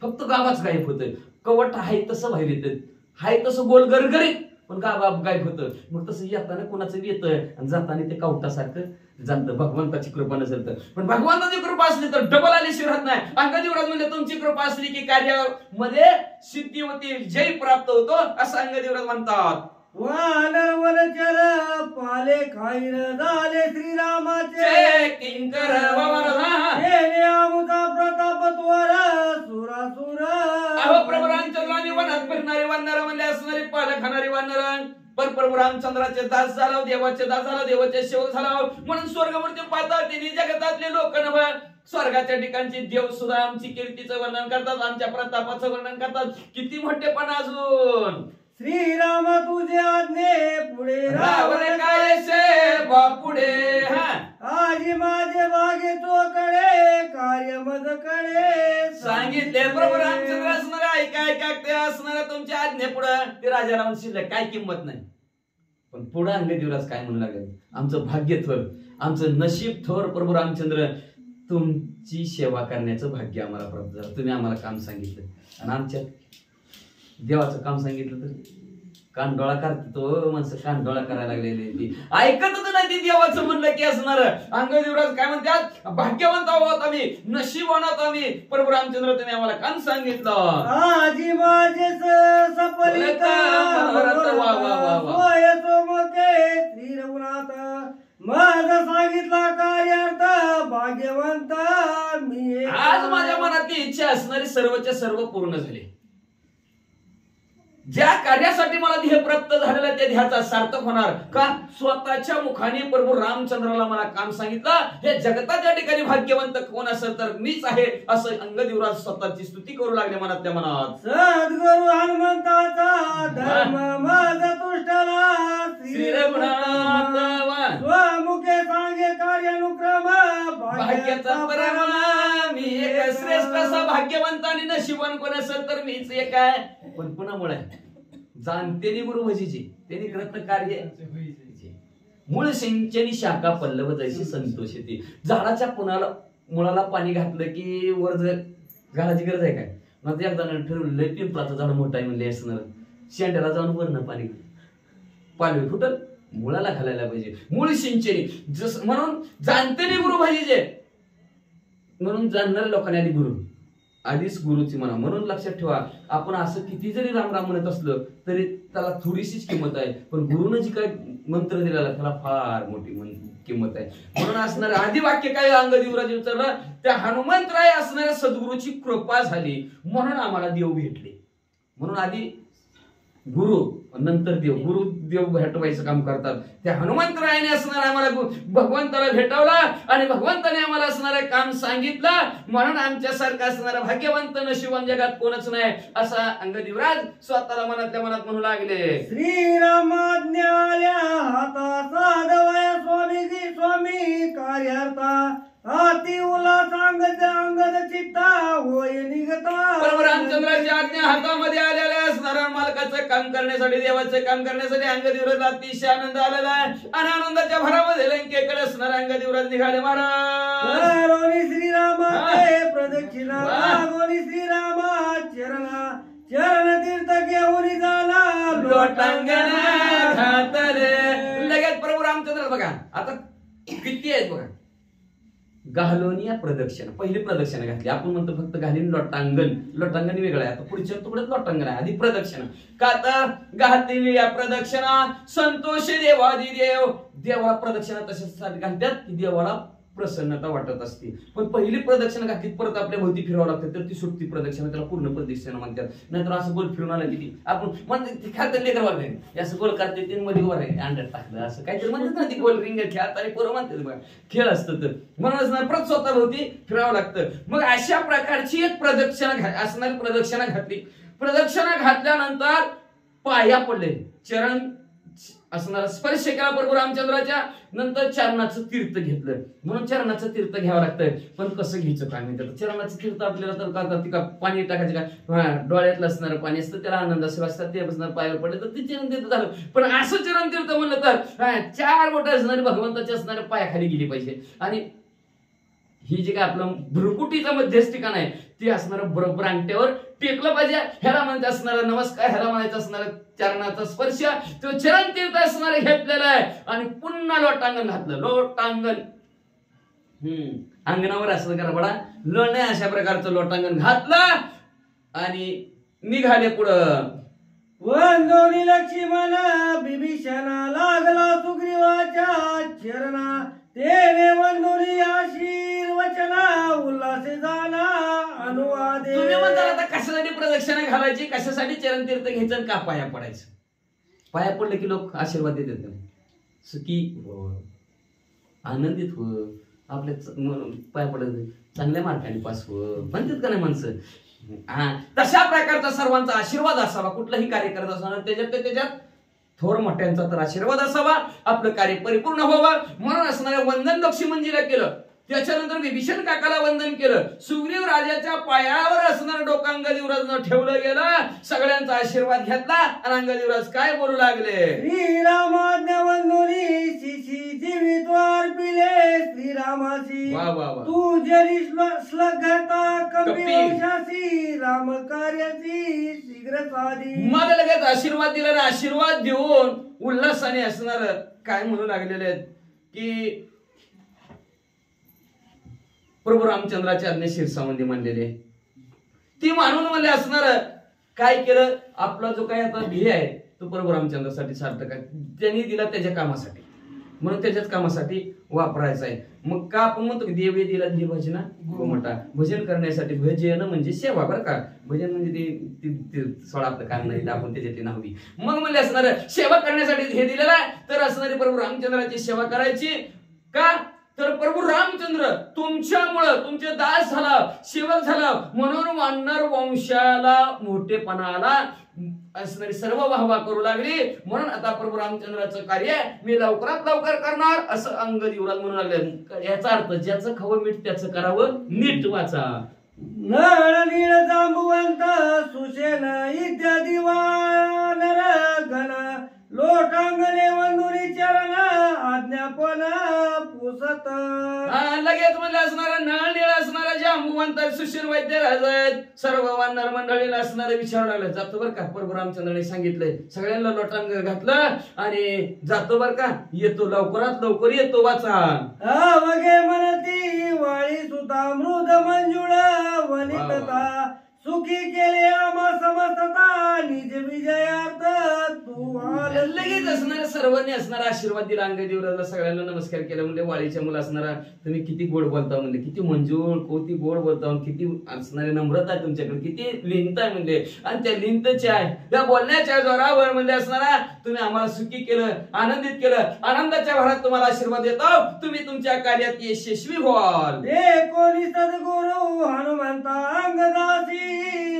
फक्त गाभाच गायब होतोय. कवट आहे तसं बाहेर येतं, हाय तसं गोल गरगरीत, पण गायब गायब होतं. मग तसं येताना कोणाचं येतं आणि जाताना ते कावटासारखं जातं, भगवंताची कृपा नसेल तर. पण भगवंताची कृपा असली तर डबल आल्याशिवाय राहत नाही. अंगदेवराज म्हणजे तुमची कृपा असली की कार्यामध्ये सिद्धी होती, जय प्राप्त होतो असं अंगदेवराज म्हणतात. वानर वनचर पाले खाईन झाले श्रीरामाचे किंकर वरदा. केले आमुचा प्रताप त्वर सुरासुर. अहो प्रभू रामचंद्राने वनात फिरणारे वानर म्हणले असणारे पाले खाणारे वानर. पण प्रभू रामचंद्राचे दास झाला, देवाचे दास झाला, देवाचे सेवक झाला म्हणून स्वर्गमूर्ती पाहतात. त्यांनी जगतातले लोक नव्हे, स्वर्गाच्या ठिकाणचे देव सुद्धा आमची कीर्तीचं वर्णन करतात, आमच्या प्रतापाचं वर्णन करतात. किती मोठेपणा अजून. श्रीराम तुझे आज्ञे पुढे रावण काय सेवा पुढे. आजी माझे बागे चोकडे कार्य मज कडे सांगितले प्रभू रामचंद्र असणार ऐका ते असणार तुमच्या आज्ञे पुढे. ते राजा रावण शिल्लक काय किंमत नाही. पण पुढे अंगदेवराज काय म्हणू लागले, आमचं भाग्य थोर, आमचं नशीब थोर प्रभू रामचंद्र, तुमची सेवा करण्याचं भाग्य आम्हाला प्राप्त झालं. तुम्ही आम्हाला काम सांगितलं आणि आमच्या देवाचं काम सांगितलं तर कानडोळा करतो माणसं, कानडोळा करायला लागलेली ऐकतच नाही ते देवाचं म्हणलं की असणार. अंगदेवराज काय म्हणतात, भाग्यवंत आहोत आम्ही, नशीबवान आहोत आम्ही. प्रभू रामचंद्र तुम्ही आम्हाला काम सांगितलं. आजी माझे सफलिता सोय सोमते श्री रघुनाथ माझं सांगितला कार्यार्थ भाग्यवंत मी. आज माझ्या मनातली इच्छा असणारी सर्वच्या सर्व पूर्ण झाली. ज्या कार्यासाठी मला ध्येय प्राप्त झालेलं त्या ध्येयाचा सार्थक होणार का, स्वतःच्या मुखाने प्रभू रामचंद्राला मला काम सांगितलं. हे जगताच्या ठिकाणी भाग्यवंत कोण असेल तर मीच आहे असं अंगदेवराज स्वतःची स्तुती करू लागले मनातल्या मनात. सद्गुरु हनुमंताचा धर्म माझा तुष्टला श्री रघुनाथ स्वमुखे सांगे कार्यानुक्रम भाग्याचा परमा. मी एक श्रेष्ठ असा भाग्यवंत आणि नशिबवान कोण असेल तर मीच एक आहे. पण पुन्हा जाणतेनी गुरु भजीची त्यांनी कृत कार्य मूळ सिंचनी शाखा पल्लव जैशी संतोष येते. झाडाच्या मुळाला पाणी घातलं की वर घालायची गरज आहे काय. मग एकदा ठरवलं पिंपळाचं झाड मोठं आहे म्हणले असणार, शेंड्याला जाऊन वरनं पाणी पालवी फुटल, मुळाला घालायला पाहिजे. मूळ सिंचनी जस म्हणून जाणतेनी गुरु भजीचे, म्हणून जाणणाऱ्या लोकांनी आधी गुरु आधीच गुरुची म्हणा. म्हणून लक्षात ठेवा, आपण असं किती जरी राम राम म्हणत असलं तरी त्याला थोडीशीच किंमत आहे, पण गुरुनं जी काय मंत्र दिलेला त्याला फार मोठी किंमत आहे. म्हणून असणारे आधी वाक्य काय अंगदेवराज विचारलं, त्या हनुमंतराय असणाऱ्या सद्गुरूची कृपा झाली म्हणून आम्हाला देव भेटले. म्हणून आधी गुरु नंतर देव, गुरु देव भेटवायचं काम करतात. त्या हनुमंतरायाने असणारा आम्हाला भगवंताला भेटवला आणि भगवंताने आम्हाला असणारं काम सांगितलं. म्हणून आमच्यासारखं असणारा भाग्यवंत नशिबवान जगात कोणच नाही असा अंगदेवराज स्वतःला मनातल्या मनात म्हणू लागले. श्रीरामाज्ञाल्या हाता साधवया स्वामी स्वामी कार्यार्था अति उल्हास अंगद चित्ता होय निघता. प्रभू रामचंद्राच्या आज्ञा हातामध्ये आलेल्या असणाऱ्या मालकाचं काम करण्यासाठी, देवाचं काम करण्यासाठी अंगदेवराजला अतिशय आनंद आलेला आहे. आणि आनंदाच्या भरामध्ये लंकेकडे असणारा अंगदेवराज निघाले. महाराज श्रीरामाचे प्रदक्षिणा लागोनी श्रीरामा चरण तीर्थ घेऊन झाला लोटांगण घातले. लगेच प्रभू रामचंद्र बघा आता किती आहेत बघा. घालोनिया प्रदक्षिणा, पहिली प्रदक्षिणा घातली. आपण म्हणतो फक्त घालीन लोटांगण, लोटांगण वेगळं आहे. आता पुढच्या तुकड्यात लोटांगण आहे, आधी प्रदक्षिणा का तर घातलेली या प्रदक्षिणा संतोषी देवादिदेव. देवाला प्रदक्षिणा तशासाठी घालतात की देवाला प्रसन्नता वाटत असते. पण पहिली प्रदक्षिणा घातली परत आपल्या भोवती फिरावं लागतं तर ती सुटती प्रदक्षिणा, त्याला पूर्ण प्रदक्षिणा म्हणतात. नाहीतर असं गोल फिरून आलं किती आपण म्हणते खातं लेकर वाटत असं गोल करते ते मध्ये वर आहे अंड्यात टाकलं असं काहीतरी म्हणतात ना, ती गोल रिंग खेळत आणि पोरं म्हणतात बघा खेळ असतं तर. म्हणूनच परत स्वतः भोवती फिरावं लागतं. मग अशा प्रकारची एक प्रदक्षिणा असणारी प्रदक्षिणा घातली. प्रदक्षिणा घातल्यानंतर पाया पडले, चरण असणारा स्पर्श केला प्रभू रामचंद्राच्या. नंतर चरणाचं तीर्थ घेतलं. म्हणून चरणाचं तीर्थ घ्यावं लागतंय. पण कसं घ्यायचं काय म्हणतात, चरणाचं तीर्थ आपल्याला तर करतात का पाणी टाकायचं का, डोळ्यातलं असणारं पाणी असतं त्याला आनंद असं वाचतात, ते बसणार पायावर पडले तर ते चरण तीर्थ झालं. पण असं चरण तीर्थ म्हणलं तर 4 बोटं असणारे भगवंताचे असणारे पायाखाली गेली पाहिजे. आणि ही जी काय आपलं भ्रुकुटीचं मध्यस्थ ठिकाण आहे ते असणारं बरोबर अंगठ्यावर टेकलं पाहिजे. ह्याला म्हणत असणारा नमस्कार, ह्याला म्हणायचं असणारा चरणाचा स्पर्श, तो चरण तीर्थ असणारे घेतलेला आहे. आणि पुन्हा लोटांगण घातलं. लोटांगण अंगणावर असं करा बडा लोण नाही, अशा प्रकारचं लोटांगण घातलं आणि निघाले पुढं. वंदोनी लक्ष्मण बिभीषणा लागला सुग्रीवाच्या चरणा, तेने वंदोनी आशीर्वचना उल्हासे झाला अनुवादे. तुम्ही म्हणता आता कशासाठी प्रदक्षिणा घालायची, कशासाठी चरण तीर्थ घ्यायचं आणि का पाया पडायचं. पाया पडले की लोक आशीर्वाद देतात. सुखी हो, आनंदित हो, आपल्या पाया पडत चांगल्या मार्गाने पास हो म्हणतात का नाही माणसं. तशा प्रकारचा सर्वांचा आशीर्वाद असावा. कुठलाही कार्य करत असताना त्याच्यात थोर मोठ्यांचा तर आशीर्वाद असावा. आपलं कार्य परिपूर्ण व्हावं म्हणून असणाऱ्या वंदन लक्ष्मणजीला केलं. त्याच्यानंतर विभीषण काकाला वंदन केलं. सुग्रीव राजाच्या पायावर असणारं डोकं अंगदेवराजनं ठेवलं गेलं. सगळ्यांचा आशीर्वाद घेतला आणि अंगदेवराज काय बोलू लागले. श्रीरामाज्ञा वंदोनी शिशी जीवितवार पिले श्रीरामासी. वा वा वा. तू जरी श्लघता कपिवंशासी राम कार्यासी शीघ्र साधी. मग लगेच आशीर्वाद दिला ना. आशीर्वाद देऊन उल्हासाने असणार काय म्हणू लागलेले आहेत की प्रभू रामचंद्राची आज्ञा शिरसावंदी मानलेली आहे. ती मानून म्हणले असणार काय केलं. आपला जो काही आता ध्येय आहे तो प्रभू रामचंद्रासाठी सार्थक आहे. त्यांनी दिला त्याच्या कामासाठी म्हणून त्याच्याच कामासाठी वापरायचा आहे. मग का आपण म्हणतो की देव दिला देव भजना गोमटा. भजन करण्यासाठी भजन म्हणजे सेवा बरं का. भजन म्हणजे ते सोडा आपलं काम नाही आपण त्याच्यात नावी. मग म्हणले असणार सेवा करण्यासाठी हे दिलेलं आहे. तर असणारी प्रभू रामचंद्राची सेवा करायची का तर प्रभू रामचंद्र तुमच्यामुळं तुमचे दास झाला, सेवक झाला म्हणून वानर वंशाला मोठेपणाला असणारी सर्व वाहवा करू लागली. म्हणून आता प्रभू रामचंद्राचं कार्य मी लवकरात लवकर करणार असं अंगदेवराज म्हणू लागले. याचा अर्थ ज्याचं खावं मीठ त्याचं करावं नीट. वाचा. नळ नीळ जांबुवंत सुशेन इत्यादी वानर गण लोटांगणे वंदुनी चरण आज्ञापन पुसत. लगेच म्हणजे असणारा नळ नीळ असणारा जांबुवंत सुशील वैद्य राज सर्व वानर मंडळीला असणारे विचारू लागले. जातो बर का. प्रभू रामचंद्राने सांगितलंय सगळ्यांना लोटांग घातलं आणि जातो बर का. येतो लवकरात लवकर येतो. वाचा. वगे म्हणती वाळी सुता मृद मंजुळ वनितता सुखी केले आम्हा समस्तता निज विजयार्थ तू आल. लगेच असणाऱ्या सर्वांनी असणारा आशीर्वाद दिला. अंगदेवराजला सगळ्यांना नमस्कार केला. म्हणजे वाळीच्या मुलं असणारा तुम्ही किती गोड बोलता म्हणजे किती मंजूळ कोती गोड बोलता किती असणारे नम्रता आहे तुमच्याकडे किती लिंत आहे म्हणजे. आणि त्या लिंतच्या त्या बोलण्याच्या जोरावर म्हणजे असणारा तुम्ही आम्हाला सुखी केलं आनंदित केलं. आनंदाच्या भरात तुम्हाला आशीर्वाद देतो. तुम्ही तुमच्या कार्यात यशस्वी व्हाल. कोणी सद्गुरु हनुमंता अंगदासी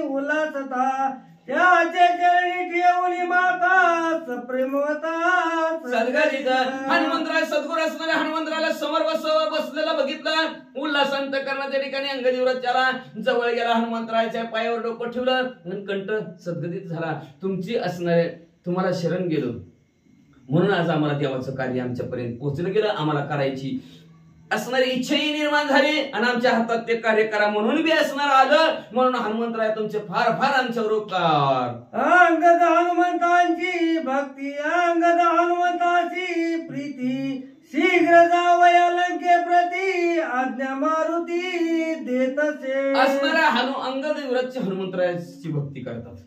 उल्हासता त्याचे चरणी ठेवली माता सप्रेमवता. सद्गरित हनुमंतराय सद्गुरू असणाऱ्या हनुमंतराला समोर बसलेला बघितलं. उल्हासांत करण्याच्या ठिकाणी अंगदेवराज त्याला जवळ गेला. हनुमंतरायाच्या पायावर डोकं ठेवलं आणि कंठ सद्गदित झाला. तुमची असणारे तुम्हाला शरण गेलो म्हणून आज आम्हाला देवाचं कार्य आमच्यापर्यंत पोहोचलं गेलं. आम्हाला करायची असणारी इच्छाही निर्माण झाली आणि आमच्या हातात ते कार्य करा म्हणून बी असणार आलं. म्हणून हनुमंतराय तुमचे फार फार आमच्यावर उपकार. अंगद हनुमंतांची भक्ती अंगद हनुमंताची प्रीती शीघ्र जावया लंके प्रती आज्ञा मारुती देतसे. असणाऱ्या अंगदेवराजची हनुमंतरायाची भक्ती करतात.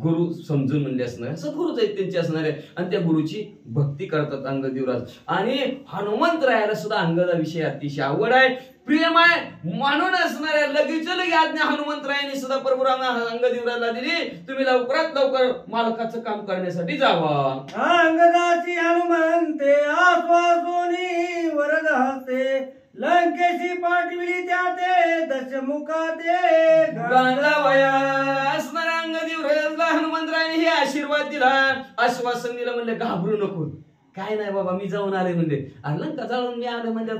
गुरु समजून म्हणले असणारे सद्गुरूच आहेत त्यांचे असणारे आणि त्या गुरुची भक्ती करतात अंगदेवराज. आणि हनुमंतरायाला सुद्धा अंगदाविषयी अतिशय आवड आहे प्रेम आहे म्हणून असणाऱ्या लगेच लगे आज्ञा हनुमंतरायाने सुद्धा प्रभू अंगदेवराजला दिली. तुम्ही लवकरात लवकर मालकाचं काम करण्यासाठी जावा. अंगदाची हनुमंते आश्वासोनी वरद हस्ते लंकेशी पाठविली त्या ते दशमुखाते गांजावया. असणाऱ्या अंगदेवराजला हनुमंतरायाने हे आशीर्वाद दिला आश्वासन दिलं म्हणले घाबरू नको काय नाही बाबा मी जाऊन आले म्हणले. अरे लंका जाऊन मी आले म्हणजे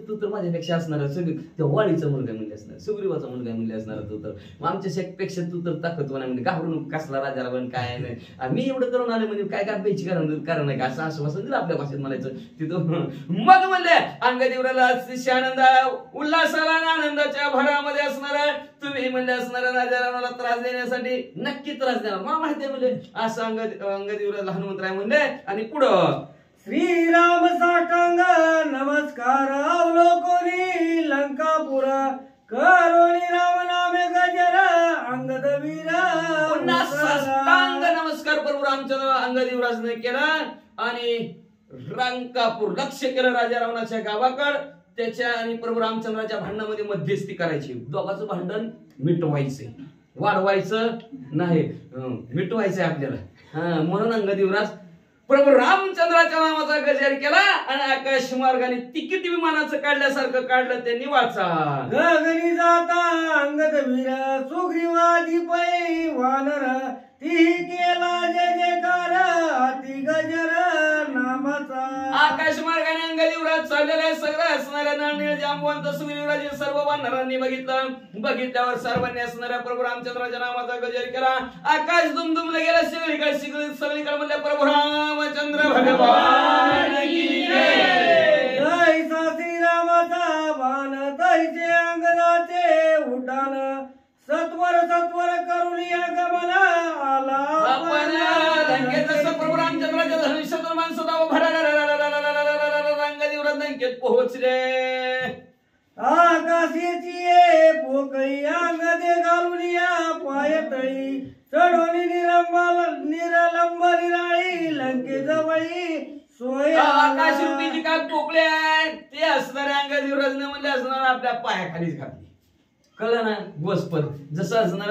तू तर माझ्यापेक्षा असणार सगळी त्या वाळीचा मुलगा म्हणले असणार, सुग्रीवाचा मुलगा म्हणले असणार तू तर, मग आमच्यापेक्षा तू तर ताकदवान आहे म्हणजे घाबरून कसला राजाला पण काय नाही. मी एवढं करून आले म्हणजे काय काय प्यायची कारण नाही का असं आश्वासन दिलं आपल्या भाषेत म्हणायचं तिथं. मग म्हणले अंगदेवराला अतिशय आनंद उल्हासाला आनंदाच्या भरामध्ये असणार तुम्ही म्हणले असणार राजा रावणाला त्रास देण्यासाठी नक्की त्रास देणार मला माहिती आहे म्हणले असं अंगदेवराला हनुमंत राय म्हणले. आणि पुढं श्रीराम साष्टांग नमस्कार अवलोकोनी लंकापुरा करोनी राम नामे गजर अंगद वीरा. पुन्हा साष्टांग नमस्कार प्रभू रामचंद्र अंगदेवराजने केला आणि लंकापूर लक्ष केलं राजा रावणाच्या गावाकड. त्याच्या आणि प्रभू रामचंद्राच्या भांडणामध्ये मध्यस्थी करायची, दोघांचं भांडण मिटवायचंय, वाढवायचं नाही, मिटवायचंय आपल्याला. म्हणून अंगदेवराज प्रभू रामचंद्राच्या नावाचा गजर केला आणि आकाश मार्गाने तिकीट विमानाचं काढल्यासारखं काढलं त्यांनी वाचा. गगनी जाता अंगद वीर सुग्रीवादी पै वानर ती केला जय जयकार अति गजर नामाचा. आकाश मार्गाने अंगदेवराज चाललेला सगळं असणाऱ्या नाणीळ जांबवंत सुग्रीवराजे सर्व वानरांनी बघितलं. बघितल्यावर सर्वांनी असणाऱ्या प्रभू रामचंद्राच्या नावाचा गजर केला. आकाश दुमदुमले गेला सगळीकडे म्हणले प्रभू रामचंद्र भगवान की जय. तैसा श्रीरामाचा बाण तैसे अंगदाचे उड्डाण सत्वर करून या गमना आला आपण लंकेत जसं प्रभू रामचंद्राच्या धनुष्यातून माणसं अंगदेवराज लंकेत पोहोचले. आकाशाची पोकळी अंगदे घालून या पायतळी चढवणी निरलंब निराळी लंके जवळी सोय. आकाश रूपी जी काय पोकळे आहेत ते असणाऱ्या अंगदेवराजने म्हणले असणार आपल्या पायाखालीच घातली. कळलं ना गोस्पर जसं असणार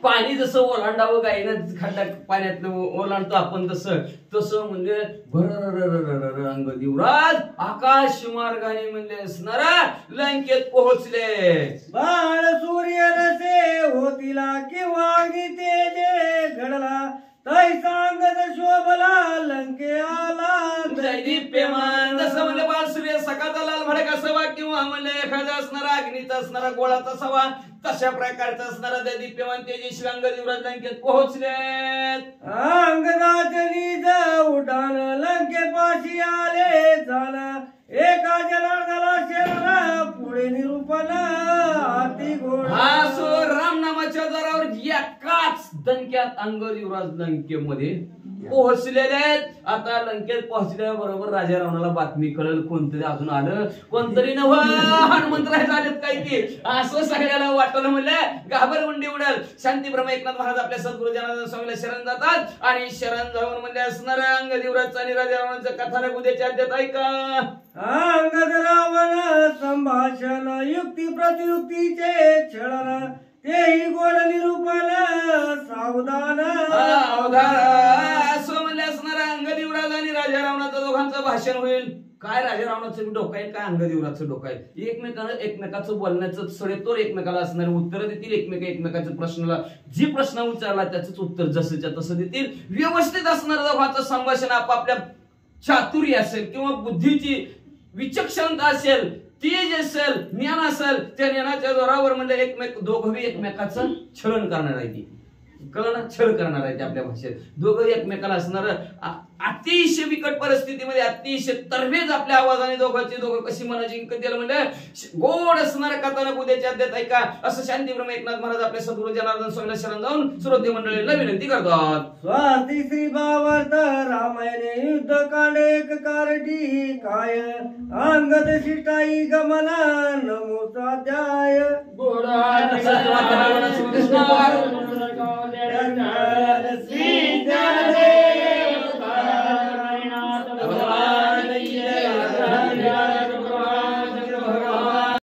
पाणी जसं ओलांडावं गायनं खड्डा पाण्यात ओलांडतो आपण तसं म्हणजे भर अंगदेवराज आकाश मार्गाने म्हणजे असणार लंकेत पोहोचले. बाळ सूर्य रसे होतीला किंवा तेजे घडला तैसा अंगद शोभला लंके आला दैदिप्यमान. जसं म्हणजे बाळ सूर्य सकाळचा लाल भडक असावा किंवा म्हणजे एखादा असणारा अग्नीचा असणारा गोळाचा असावा तशा प्रकारचा असणारा दैदिप्यमान तेजस्वी अंगदेवराज लंकेत पोहोचले. अंगदाचे निज उड्डाण लंके पाशी आले जाण एका जलार्दला शरण पुढे निरूपण हाती घोडा. हा सो राम नामाच्या जोरावर एकाच दणक्यात अंगदेवराज लंकेमध्ये पोहोचलेले आहेत. आता लंकेत पोहोचल्याबरोबर राजा रावणाला बातमी कळल कोणतरी अजून आलं, कोणतरी नव हनुमंतराय झालेत काय की असं सगळ्याला वाटलं. म्हणलं घाबरगुंडी उडेल. शांतीब्रह्म एकनाथ महाराज आपल्या सद्गुरु जनार्दन स्वामीला शरण जातात आणि शरण जाऊन म्हणजे असणाऱ्या अंगदेवराजचं आणि राजा रावणाचं कथानक उद्याच्या अध्यात ऐका. अंगद रावण संभाषण युक्ती प्रतियुक्तीचे छळन तेही गोड निरूपण सावधान. असं म्हणले असणाऱ्या अंगदेवराज आणि राजा रावणाचं दोघांचं भाषण होईल. काय राजा रावणाचं डोकं आहे, काय अंगदेवराचं डोकं आहे. एकमेकाचं बोलण्याचं सडेतोड एकमेकाला असणारे उत्तर देतील. एकमेकाच्या प्रश्नाला जी प्रश्न विचारला त्याच उत्तर जसंच्या तसं देतील. व्यवस्थित असणारं दोघांचं संभाषण आपापल्या चातुर्य असेल किंवा बुद्धीची विचक्षणता असेल, तेज असेल, ज्ञान असेल, त्या ज्ञानाच्या जोरावर म्हणजे दोघं एकमेकाचं छळण करणार आहे. ती कळलं, छळ करणार आहे ते आपल्या भाषेत. दोघं एकमेकाला असणार अतिशय बिकट परिस्थितीमध्ये अतिशय तरवेज आपल्या आवाजाने दोघं कशी मना जिंकत द्यायला म्हणजे गोड असणाऱ्या कथानक उद्याच्या अध्यात ऐका. असं शांतीब्रह्म एकनाथ महाराज आपल्या सद्गुरु जनार्दन स्वामीला शरण जाऊन श्रोते मंडळीला विनंती करतात. स्वाती श्री भावार्थ रामायणे युद्ध कांड एक कारटी काय अंगद शिष्टाई गमना नमो स्वाध्याय. कृष्ण